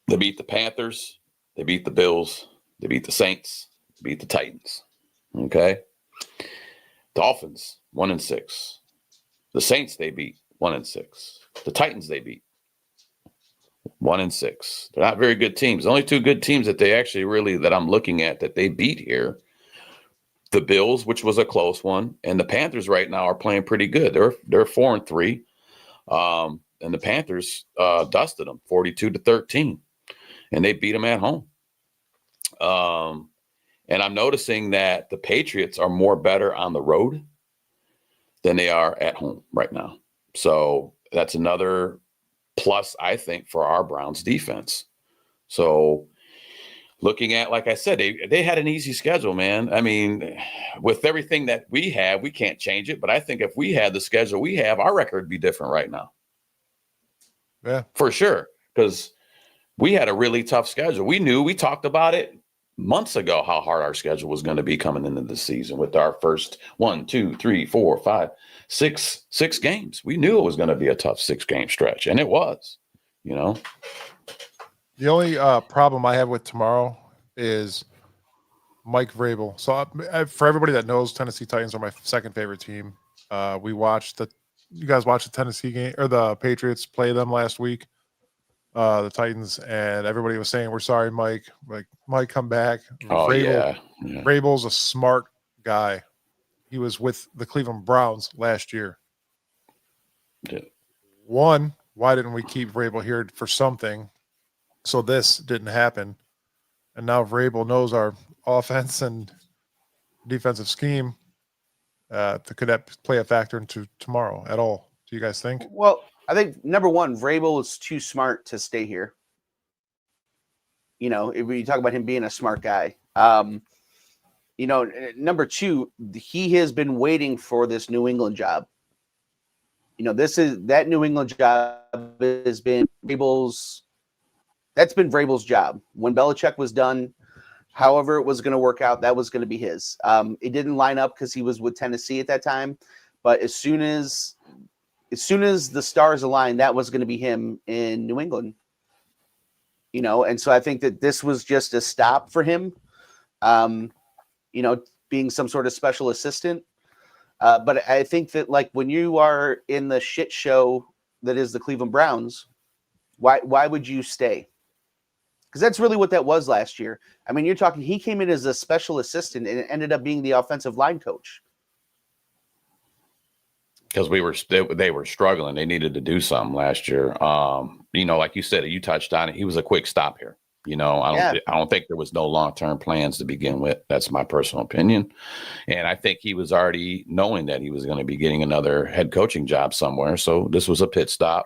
They beat the Panthers. They beat the Bills. They beat the Saints. They beat the Titans. Okay. Dolphins 1-6. The Saints they beat 1-6. The Titans they beat 1-6. They're not very good teams. The only 2 good teams that they actually really that I'm looking at that they beat here, the Bills, which was a close one, and the Panthers right now are playing pretty good. They're 4-3, and the Panthers dusted them 42-13, and they beat them at home. And I'm noticing that the Patriots are more better on the road than they are at home right now. So that's another plus, I think, for our Browns defense. So looking at, like I said, they had an easy schedule, man. I mean, with everything that we have, we can't change it. But I think if we had the schedule we have, our record would be different right now. Yeah, for sure. Because we had a really tough schedule. We talked about it months ago, how hard our schedule was going to be coming into the season with our first 1, 2, 3, 4, 5, 6 games. We knew it was going to be a tough 6-game stretch, and it was, The only problem I have with tomorrow is Mike Vrabel. So for everybody that knows, Tennessee Titans are my second favorite team. You guys watched the Tennessee game or the Patriots play them last week, the Titans, and everybody was saying, "We're sorry, Mike. Like, Mike, come back." Oh, Vrabel, yeah. Vrabel's a smart guy. He was with the Cleveland Browns last year. Yeah. One, why didn't we keep Vrabel here for something? So this didn't happen. And now Vrabel knows our offense and defensive scheme. Could that play a factor into tomorrow at all? Do you guys think? Well, I think number one, Vrabel is too smart to stay here. If you talk about him being a smart guy. Number two, he has been waiting for this New England job. that New England job has been Vrabel's. That's been Vrabel's job. When Belichick was done, however it was going to work out, that was going to be his. It didn't line up because he was with Tennessee at that time, but as soon as the stars aligned, that was going to be him in New England. And so I think that this was just a stop for him. Being some sort of special assistant. But I think that, like, when you are in the shit show that is the Cleveland Browns, why would you stay? Because that's really what that was last year. I mean, you're talking, he came in as a special assistant and it ended up being the offensive line coach. Because they were struggling. They needed to do something last year. Like you said, you touched on it. He was a quick stop here. I don't think there was no long-term plans to begin with. That's my personal opinion. And I think he was already knowing that he was going to be getting another head coaching job somewhere. So this was a pit stop,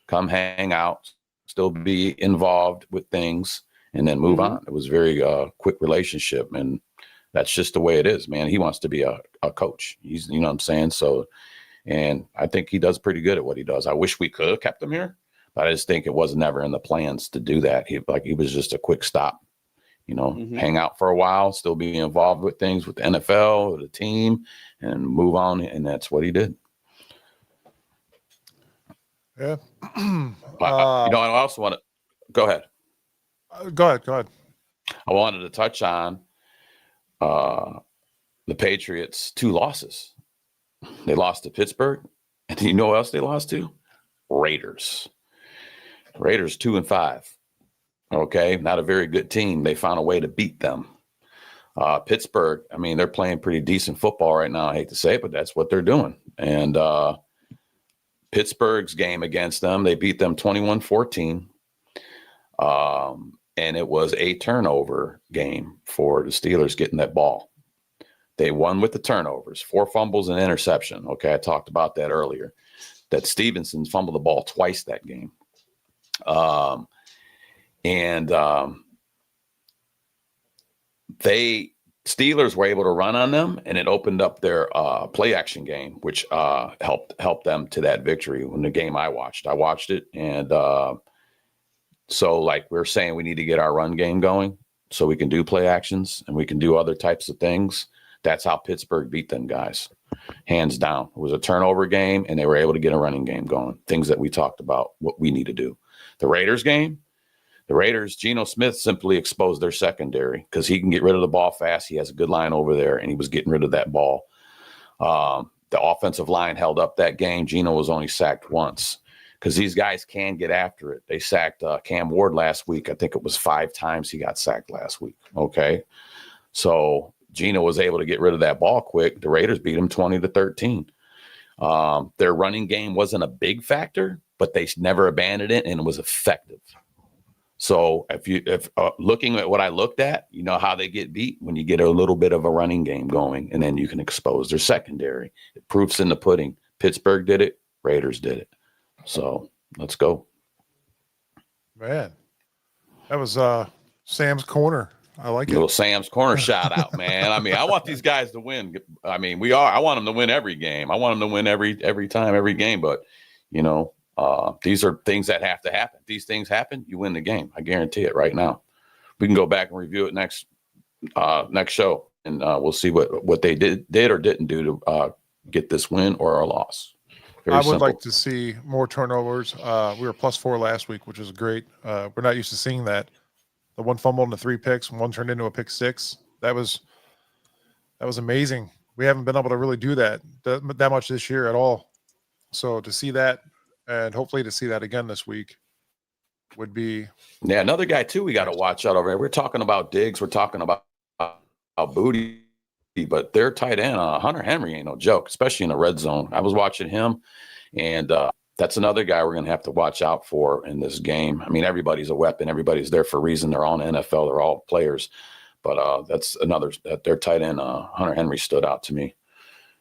come hang out, still be involved with things, and then move on. It was a very quick relationship. And that's just the way it is, man. He wants to be a coach. He's, you know what I'm saying? So, and I think he does pretty good at what he does. I wish we could have kept him here. But I just think it was never in the plans to do that. He was just a quick stop, hang out for a while, still be involved with things with the NFL, with the team, and move on. And that's what he did. Yeah. I also want to go ahead. Go ahead. I wanted to touch on the Patriots' 2 losses. They lost to Pittsburgh. And you know who else they lost to? Raiders 2-5. Okay. Not a very good team. They found a way to beat them. Pittsburgh, I mean, they're playing pretty decent football right now. I hate to say it, but that's what they're doing. And Pittsburgh's game against them, they beat them 21-14. And it was a turnover game for the Steelers getting that ball. They won with the turnovers, 4 fumbles and interception. Okay. I talked about that earlier, that Stevenson fumbled the ball twice that game. Steelers were able to run on them, and it opened up their play action game, which helped them to that victory. When the game I watched it, and so like we're saying, we need to get our run game going so we can do play actions and we can do other types of things. That's how Pittsburgh beat them guys, hands down. It was a turnover game, and they were able to get a running game going. Things that we talked about, what we need to do. The Raiders game, Geno Smith simply exposed their secondary because he can get rid of the ball fast. He has a good line over there, and he was getting rid of that ball. The offensive line held up that game. Geno was only sacked once because these guys can get after it. They sacked Cam Ward last week. I think it was 5 times he got sacked last week. Okay. So Geno was able to get rid of that ball quick. The Raiders beat him 20-13. Their running game wasn't a big factor, but they never abandoned it, and it was effective. So if looking at what I looked at, you know how they get beat when you get a little bit of a running game going, and then you can expose their secondary. It proof's in the pudding. Pittsburgh did it. Raiders did it. So let's go. Man, that was Sam's Corner. I like it. Little Sam's Corner shout out, man. I mean, I want these guys to win. I mean, I want them to win every game. I want them to win every time, every game. But, these are things that have to happen. These things happen, you win the game. I guarantee it right now. We can go back and review it next show, and we'll see what they did or didn't do to get this win or a loss. Very simple. Like to see more turnovers. We were +4 last week, which is great. We're not used to seeing that. The 1 fumble and the 3 picks, 1 turned into a pick 6. That was amazing. We haven't been able to really do that much this year at all. So to see that, and hopefully to see that again this week, would be. Yeah, another guy too we got to watch out over here. We're talking about Diggs. We're talking about Booty, but their tight end, Hunter Henry, ain't no joke, especially in the red zone. I was watching him, and that's another guy we're going to have to watch out for in this game. I mean, everybody's a weapon. Everybody's there for a reason. They're all in the NFL. They're all players. But that's another – their tight end, Hunter Henry, stood out to me.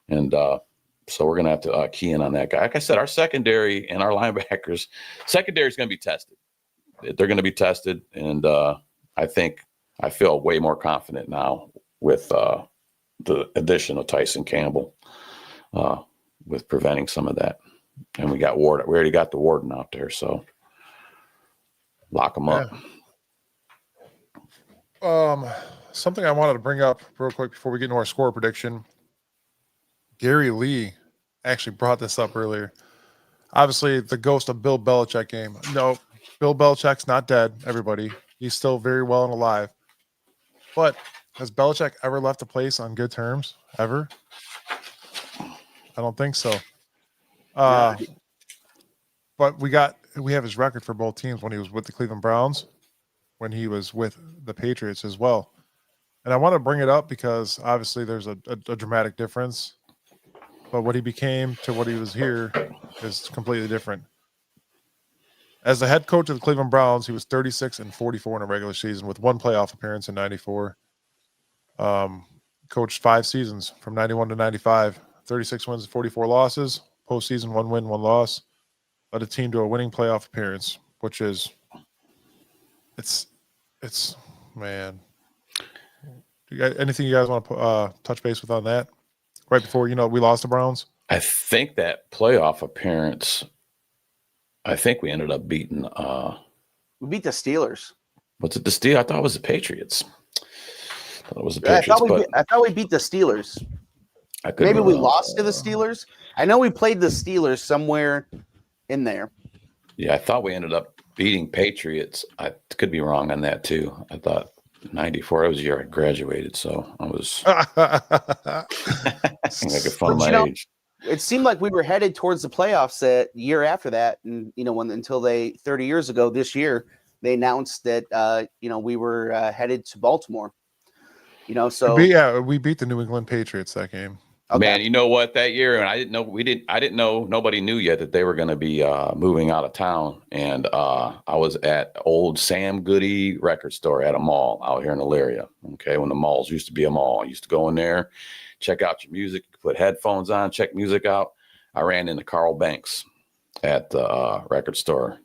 And so we're going to have to key in on that guy. Like I said, our secondary and our linebackers, secondary is going to be tested. They're going to be tested. And I feel way more confident now with the addition of Tyson Campbell with preventing some of that. And we got Ward. We already got the Warden out there, so lock them up. Something I wanted to bring up real quick before we get into our score prediction. Gary Lee actually brought this up earlier. Obviously, the ghost of Bill Belichick game. No, Bill Belichick's not dead, everybody. He's still very well and alive. But has Belichick ever left a place on good terms? Ever? I don't think so. But we have his record for both teams when he was with the Cleveland Browns, when he was with the Patriots as well. And I want to bring it up because obviously there's a dramatic difference. But what he became to what he was here is completely different. As the head coach of the Cleveland Browns, he was 36-44 in a regular season with one playoff appearance in 94. Coached 5 seasons from 91 to 95, 36 wins and 44 losses. Postseason, 1 win, 1 loss. Led a team to a winning playoff appearance, which is, it's man. Anything you guys want to touch base with on that? Right before, we lost the Browns? I think that playoff appearance, I think we ended up beating. We beat the Steelers. Was it the Steelers? I thought it was the Patriots. I thought it was the Patriots. I thought we beat the Steelers. Maybe we lost to the Steelers. I know we played the Steelers somewhere in there. Yeah, I thought we ended up beating Patriots. I could be wrong on that too. I thought 94. That was the year I graduated, so I was making fun of my age. It seemed like we were headed towards the playoffs that year after that, and until 30 years ago this year they announced that we were headed to Baltimore. So we beat the New England Patriots that game. Okay. Man, you know what? That year, and I didn't know. Nobody knew yet that they were going to be moving out of town. And I was at old Sam Goody record store at a mall out here in Elyria. Okay, when the malls used to be a mall, I used to go in there, check out your music, put headphones on, check music out. I ran into Carl Banks at the record store,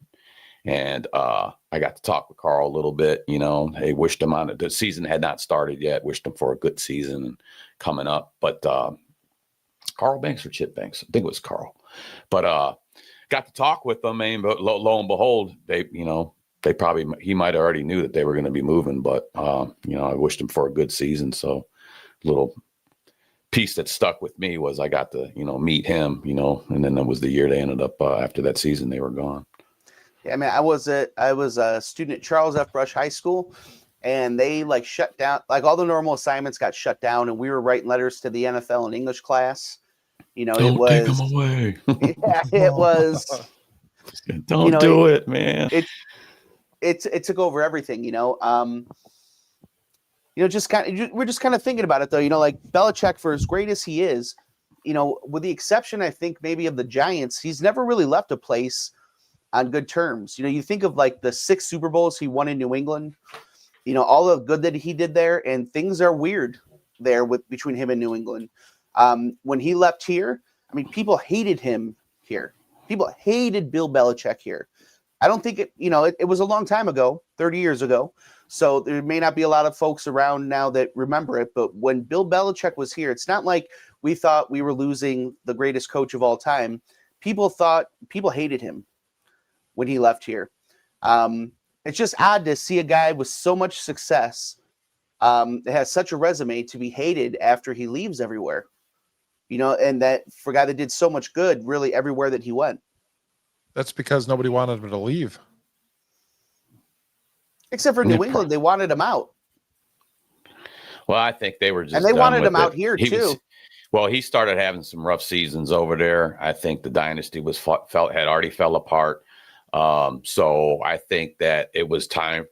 and I got to talk with Carl a little bit. They wished him on it. The season had not started yet. Wished him for a good season and coming up, but. Carl Banks or Chip Banks? I think it was Carl. But got to talk with them, and lo and behold, he might have already knew that they were going to be moving, but I wished him for a good season. So little piece that stuck with me was I got to, meet him, and then that was the year they ended up after that season, they were gone. Yeah, I mean, I was a student at Charles F. Brush High School, and they shut down, all the normal assignments got shut down, and we were writing letters to the NFL in English class. Don't take them away. Yeah, it was. Don't do it, man. It took over everything. We're just kind of thinking about it though. Belichick, for as great as he is, with the exception, I think maybe of the Giants, he's never really left a place on good terms. You think of the 6 Super Bowls he won in New England. All the good that he did there, and things are weird there between him and New England. When he left here, I mean, people hated him here. People hated Bill Belichick here. I don't think it was a long time ago, 30 years ago. So there may not be a lot of folks around now that remember it. But when Bill Belichick was here, it's not like we thought we were losing the greatest coach of all time. People hated him when he left here. It's just odd to see a guy with so much success that has such a resume to be hated after he leaves everywhere. And that for a guy that did so much good, really everywhere that he went. That's because nobody wanted him to leave. Except for New England, they wanted him out. Well, I think they were just, and they wanted him out here too. He started having some rough seasons over there. I think the dynasty had already fell apart. So I think that it was time.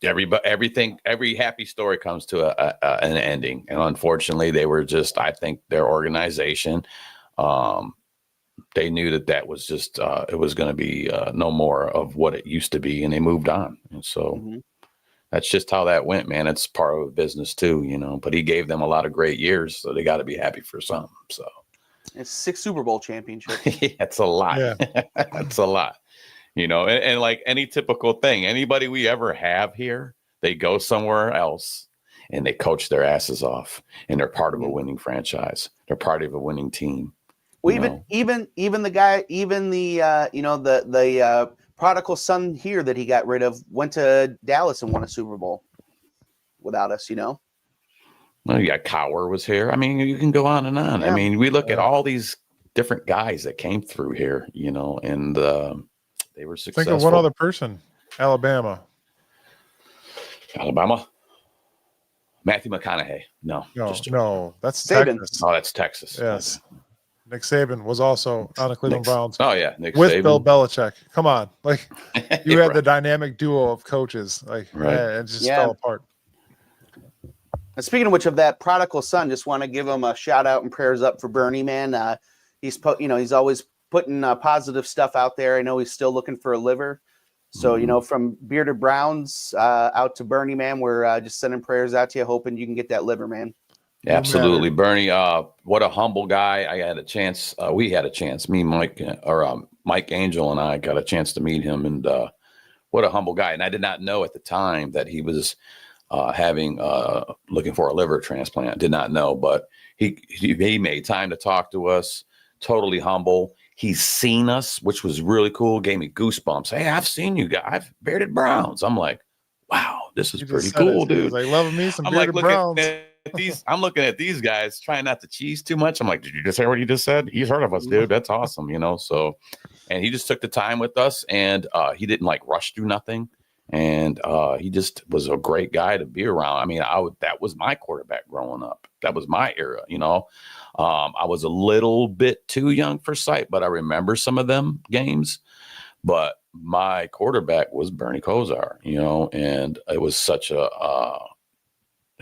Every happy story comes to an ending, and unfortunately, they were just. I think their organization. They knew that was just it was going to be no more of what it used to be, and they moved on. And so that's just how that went, man. It's part of a business too, But he gave them a lot of great years, so they got to be happy for something. So it's 6 Super Bowl championships. That's a lot. Yeah. That's a lot. And like any typical thing, anybody we ever have here, they go somewhere else and they coach their asses off, and they're part of a winning franchise. They're part of a winning team. Well, you know. even the guy, even the the prodigal son here that he got rid of went to Dallas and won a Super Bowl without us. Well, you got Cower was here. I mean, you can go on and on. I Yeah. mean, we look at all these different guys that came through here, and they were Think successful. of one other person. Alabama. Matthew McConaughey. No, No, that's Saban. Texas. Oh, that's Texas. Yes. Nick Saban was also on the Cleveland Browns Oh yeah, Nick with Saban. Bill Belichick. Come on, like you had Right. the dynamic duo of coaches, like Right. it just fell apart. And speaking of which, of that prodigal son, just want to give him a shout out and prayers up for Bernie, man. He's he's always putting positive stuff out there. I know he's still looking for a liver. So, from Bearded Browns out to Bernie, man, we're just sending prayers out to you, hoping you can get that liver, man. Absolutely. Bernie, what a humble guy. I had a chance. We had a chance. Me, Mike, Mike Angel and I got a chance to meet him. And what a humble guy. And I did not know at the time that he was looking for a liver transplant. I did not know, but he made time to talk to us. Totally humble. He's seen us, which was really cool. Gave me goosebumps. Hey, I've seen you guys. Bearded Browns. I'm like, wow, this is pretty cool, dude. Like, loving me some I'm Bearded like Browns. I'm looking at these guys, trying not to cheese too much. I'm like, did you just hear what you just said? He's heard of us, dude. That's awesome, So, and he just took the time with us, and he didn't like rush through nothing. And he just was a great guy to be around. I mean, that was my quarterback growing up. That was my era, I was a little bit too young for sight, but I remember some of them games. But my quarterback was Bernie Kosar, and it was such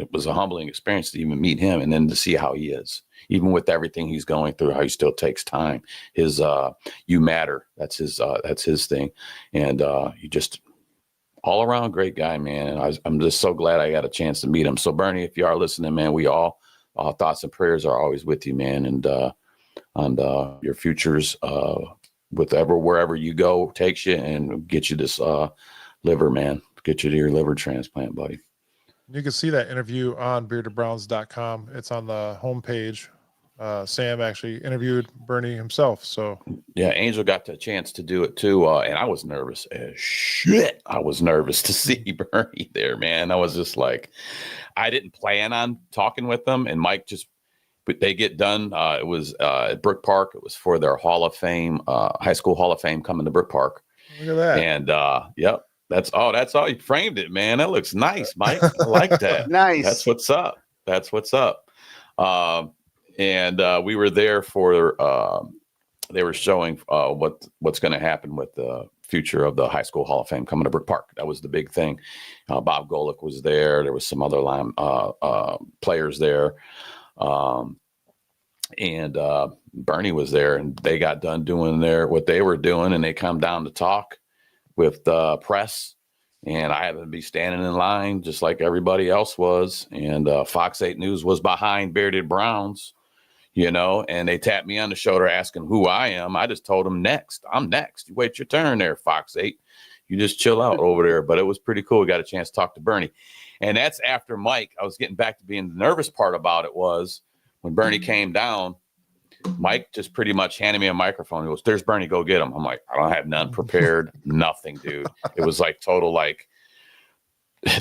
it was a humbling experience to even meet him and then to see how he is, even with everything he's going through, how he still takes time. His you matter. That's his thing. And you just all around great guy, man. And I'm just so glad I got a chance to meet him. So Bernie, if you are listening, man, we all thoughts and prayers are always with you, man. And your futures, wherever you go takes you, and get you this liver, man. Get you to your liver transplant, buddy. You can see that interview on beardedbrowns.com. It's on the homepage. Sam actually interviewed Bernie himself. So yeah, Angel got the chance to do it too. And I was nervous as shit. I was nervous to see Bernie there, man. I was just like, I didn't plan on talking with them. And Mike but they get done. It was at Brook Park. It was for their Hall of Fame, high school Hall of Fame coming to Brook Park. Look at that. And yep. That's all. You framed it, man. That looks nice, Mike. I like that. Nice. That's what's up. And we were there for they were showing what's going to happen with the future of the high school Hall of Fame coming to Brook Park. That was the big thing. Bob Golick was there. There was some other players there. And Bernie was there, and they got done doing what they were doing, and they come down to talk with the press, and I happened to be standing in line just like everybody else was. And Fox 8 News was behind Bearded Browns, and they tapped me on the shoulder asking who I am. I just told them next. I'm next. You wait your turn there, Fox 8. You just chill out over there. But it was pretty cool. We got a chance to talk to Bernie. And that's after Mike. I was getting back to being the nervous part about it was when Bernie came down, Mike just pretty much handed me a microphone. He goes, "There's Bernie, go get him." I'm like, I don't have none prepared, nothing, dude. It was like total, like,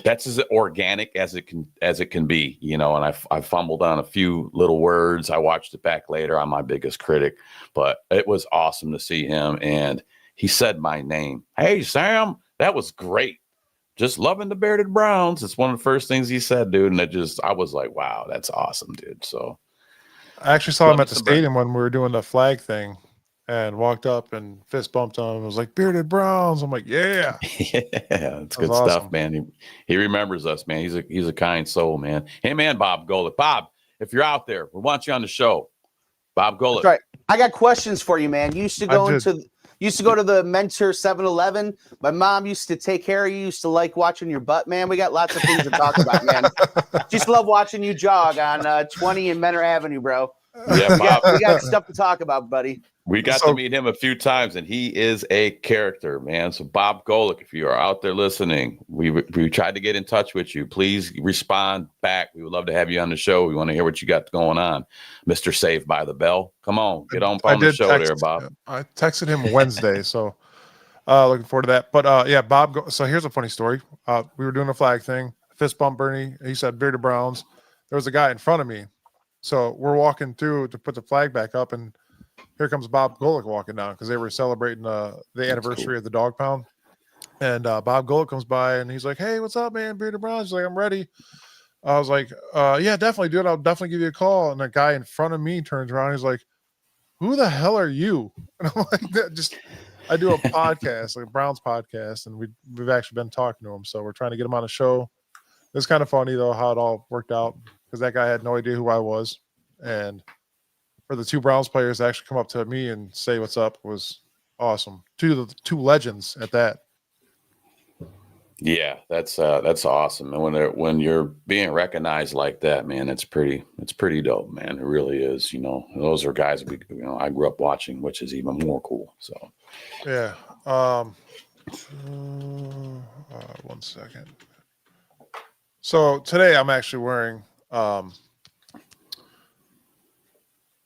that's as organic as it can be, and I fumbled on a few little words. I watched it back later. I'm my biggest critic, but it was awesome to see him. And he said my name. Hey, Sam, that was great. Just loving the Bearded Browns. It's one of the first things he said, dude. And I was like, wow, that's awesome, dude. So I actually saw him at the stadium when we were doing the flag thing, and walked up and fist bumped him. It was like, Bearded Browns. I'm like, yeah. Yeah, it's good awesome stuff, man. He remembers us, man. He's a kind soul, man. Hey, man, Bob Golick. Bob, if you're out there, we want you on the show. Bob Golick. That's right. I got questions for you, man. You used to go to the Mentor 7-Eleven. My mom used to take care of you. Used to like watching your butt, man. We got lots of things to talk about, man. Just love watching you jog on 20 and Mentor Avenue, bro. Yeah, Bob. we got stuff to talk about, buddy. We got to meet him a few times, and he is a character, man. So, Bob Golick, if you are out there listening, we tried to get in touch with you. Please respond back. We would love to have you on the show. We want to hear what you got going on, Mr. Saved by the Bell. Come on, get on the show there, Bob. I texted him Wednesday, so looking forward to that. But yeah, Bob. So here's a funny story. We were doing a flag thing, fist bump Bernie. He said Bearded Browns. There was a guy in front of me, so we're walking through to put the flag back up, and here comes Bob Golick walking down because they were celebrating the anniversary of the dog pound. And Bob Golick comes by and he's like, "Hey, what's up, man? Bearded Browns." He's like, "I'm ready." I was like, "Yeah, definitely, dude. I'll definitely give you a call." And the guy in front of me turns around. He's like, "Who the hell are you?" And I'm like, I do a podcast, like a Browns podcast, and we've actually been talking to him. So we're trying to get him on a show. It's kind of funny though how it all worked out because that guy had no idea who I was, and for the two Browns players to actually come up to me and say what's up was awesome. Two legends at that. Yeah, that's awesome. And when you're being recognized like that, man, it's pretty dope, man. It really is. You know, those are guys I grew up watching, which is even more cool. So yeah. 1 second. So today I'm actually wearing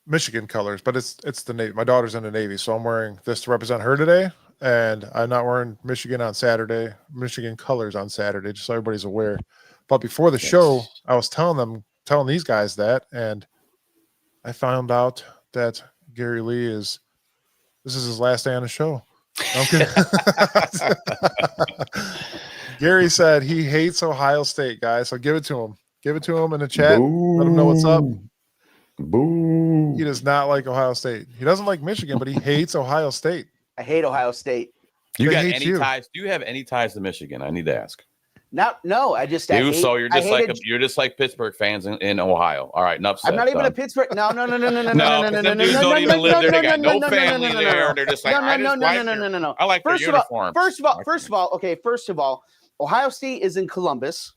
Michigan colors, but it's the Navy. My daughter's in the Navy, so I'm wearing this to represent her today. And I'm not wearing Michigan colors on Saturday, just so everybody's aware. But before the show, I was telling these guys that, and I found out that Gary Lee this is his last day on the show. I'm kidding. Gary said he hates Ohio State, guys. So give it to him. Give it to him in the chat. Boo. Let him know what's up. Boo. He does not like Ohio State. He doesn't like Michigan, but he hates Ohio State. I hate Ohio State. You got any ties? Do you have any ties to Michigan? I need to ask. No. I just you're just like Pittsburgh fans in Ohio. All right, enough said. I'm not even a Pittsburgh. No. No, don't even live there. They got no family there. They're just like no. I like their uniform. First of all, Ohio State is in Columbus,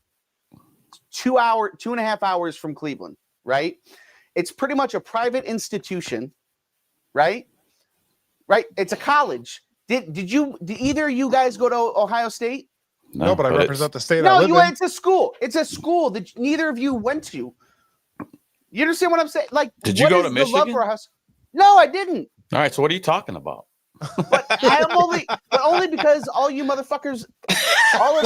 2.5 hours from Cleveland, right? It's pretty much a private institution, right? Right? It's a college. Did either of you guys go to Ohio State? No, but I represent the state I live in. It's a school. It's a school that neither of you went to. You understand what I'm saying? Like, did you go to Michigan? No, I didn't. All right, so what are you talking about? But only because all you motherfuckers, all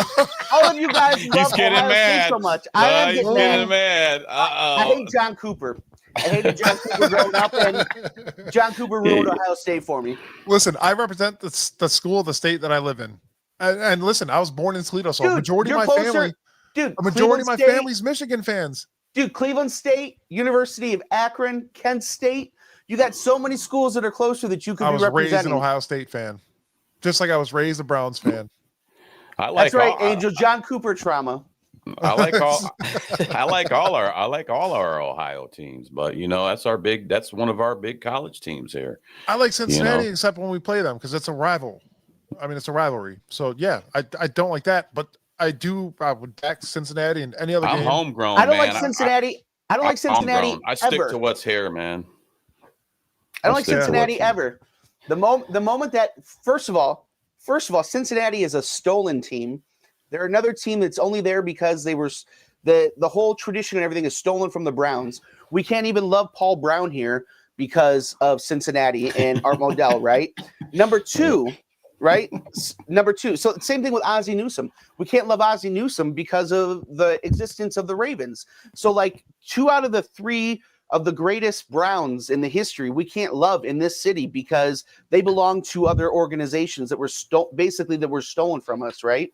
of you guys love Ohio State so much. I am getting mad. I hate John Cooper. I hated John Cooper growing up, and John Cooper ruined Ohio State for me. Listen, I represent the school of the state that I live in. And listen, I was born in Toledo, so a majority of my family's Michigan fans. Dude, Cleveland State, University of Akron, Kent State. You got so many schools that are closer that you could be representing. I was raised an Ohio State fan, just like I was raised a Browns fan. That's right, Angel. John Cooper trauma. I like all our Ohio teams, but that's one of our big college teams here. I like Cincinnati, except when we play them because it's a rival. I mean, it's a rivalry. So yeah, I don't like that, but I do. I would back Cincinnati and any other game. I'm homegrown. I don't like Cincinnati. I don't like Cincinnati. I stick to what's here, man. I don't like Cincinnati ever. The moment that first of all, Cincinnati is a stolen team. They're another team that's only there because they were the whole tradition and everything is stolen from the Browns. We can't even love Paul Brown here because of Cincinnati and Art Modell, right? Number two. So same thing with Ozzie Newsome. We can't love Ozzie Newsome because of the existence of the Ravens. So like 2 out of the 3 of the greatest Browns in the history we can't love in this city because they belong to other organizations that were stolen from us, right?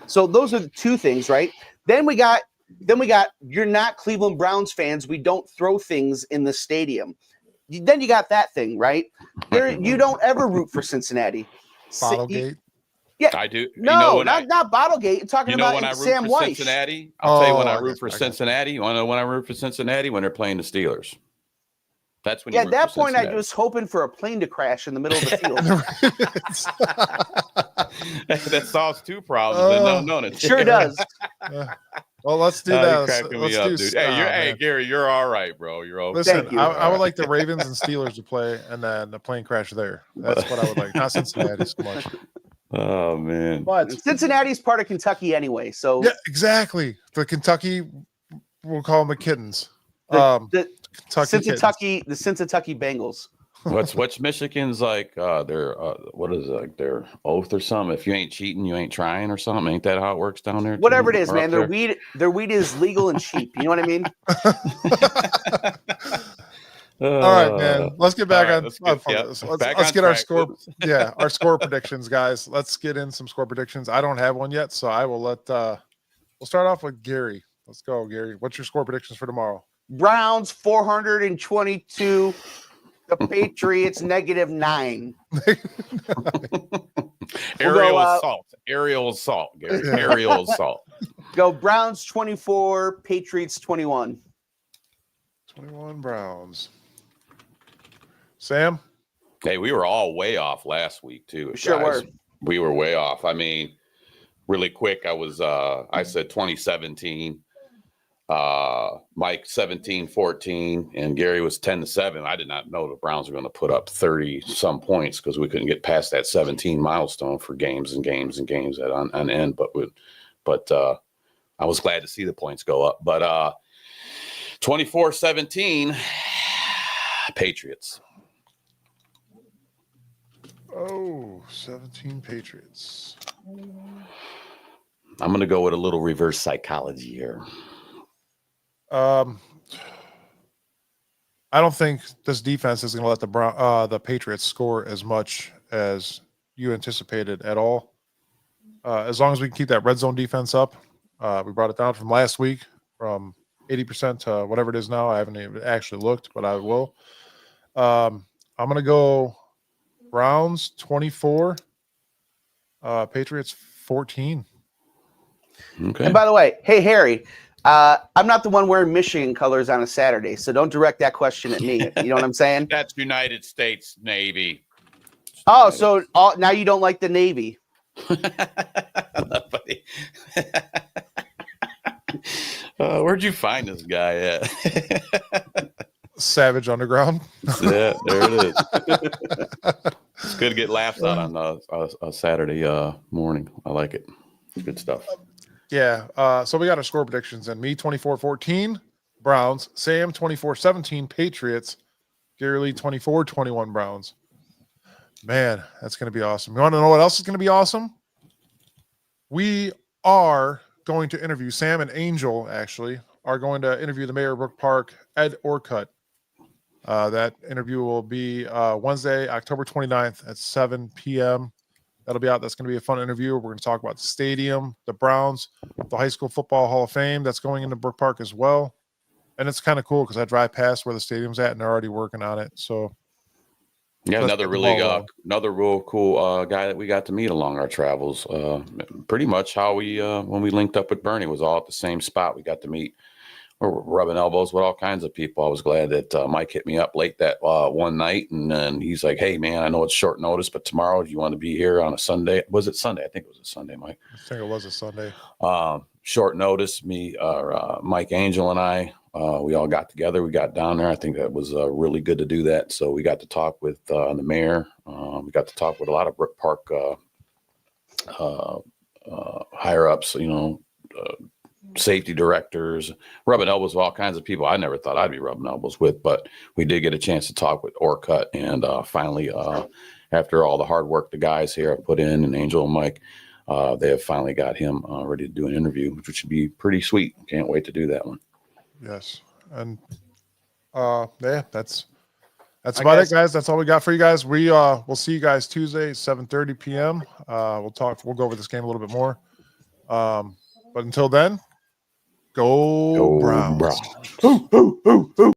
So those are the 2 things, right? Then we got you're not Cleveland Browns fans. We don't throw things in the stadium. Then you got that thing, right? You don't ever root for Cincinnati. Bottlegate. Yeah, I do. No, not Bottlegate. I'm talking about when I root Sam for Weiss. Cincinnati. I'll tell you when I root for Cincinnati. You want to know when I root for Cincinnati? When they're playing the Steelers. That's when. At that point, I was hoping for a plane to crash in the middle of the field. That solves 2 problems. It sure does. Well, let's do You're that. cracking Let's me up, do. dude. Hey, Gary, you're all right, bro. You're okay. Listen, Thank you. I would like the Ravens and Steelers to play, and then the plane crash there. That's what I would like. Not Cincinnati so much. Oh man. But Cincinnati's part of Kentucky anyway, so yeah, exactly. The Kentucky, we'll call them the Kittens. the Kentucky the Cincinnati Bengals. What's Michigan's like? Their what is it, like their oath or something? If you ain't cheating, you ain't trying or something. Ain't that how it works down there? Whatever too? it is, Or man. up Their weed is legal and cheap. You know what I mean? there? All right, man. Let's get back on. Let's get our track. score. Yeah, our score predictions, guys. Let's get in some score predictions. I don't have one yet, so I will let. We'll start off with Gary. Let's go, Gary. What's your score predictions for tomorrow? Browns 422. The Patriots -9. Aerial assault. Aerial assault, Gary. Yeah. Aerial assault. Go Browns 24. Patriots 21. 21 Browns. Sam? Hey, we were all way off last week too. Sure guys. were. We were way off. I mean, really quick, I said 2017. Mike 17-14, and Gary was 10-7. I did not know the Browns were going to put up 30 some points because we couldn't get past that 17 milestone for games and games and games on end. But I was glad to see the points go up. But 24-17, Patriots. Oh, 17 Patriots. I'm going to go with a little reverse psychology here. I don't think this defense is going to let the Patriots score as much as you anticipated at all. As long as we can keep that red zone defense up, we brought it down from last week from 80% to whatever it is now. I haven't even actually looked, but I will. I'm going to go Browns 24, Patriots 14. Okay. And by the way, hey, Harry, I'm not the one wearing Michigan colors on a Saturday, so don't direct that question at me. You know what I'm saying? That's United States Navy. Oh, so now you don't like the Navy. Where'd you find this guy at? Savage Underground. Yeah, there it is. It's good to get laughs out on a Saturday morning. I like it. Good stuff. Yeah. So we got our score predictions, and me 24-14 Browns, Sam 24-17 Patriots, Gary Lee 24-21 Browns. Man, that's going to be awesome. You want to know what else is going to be awesome? We are going to interview Sam and Angel, actually, are going to interview the mayor of Brook Park, Ed Orcutt. That interview will be Wednesday, October 29th at 7 p.m. That'll be out. That's going to be a fun interview. We're going to talk about the stadium, the Browns, the High School Football Hall of Fame that's going into Brook Park as well. And it's kind of cool because I drive past where the stadium's at and they're already working on it. So, yeah, another real cool guy that we got to meet along our travels. Pretty much how we when we linked up with Bernie was all at the same spot. We got to meet. We're rubbing elbows with all kinds of people. I was glad that Mike hit me up late that one night, and then he's like, "Hey, man, I know it's short notice, but tomorrow, do you want to be here on a Sunday? Was it Sunday? I think it was a Sunday, Mike. I think it was a Sunday. Short notice. Mike Angel and I, we all got together. We got down there. I think that was really good to do that. So we got to talk with the mayor. We got to talk with a lot of Brook Park higher ups. Safety directors, rubbing elbows with all kinds of people I never thought I'd be rubbing elbows with, but we did get a chance to talk with Orcutt, and finally, after all the hard work the guys here have put in, and Angel and Mike, they have finally got him ready to do an interview, which should be pretty sweet. Can't wait to do that one. Yes. And yeah, that's about it, guys. That's all we got for you guys. We'll see you guys Tuesday, 7:30 p.m. We'll go over this game a little bit more. But until then, Go Browns. Browns.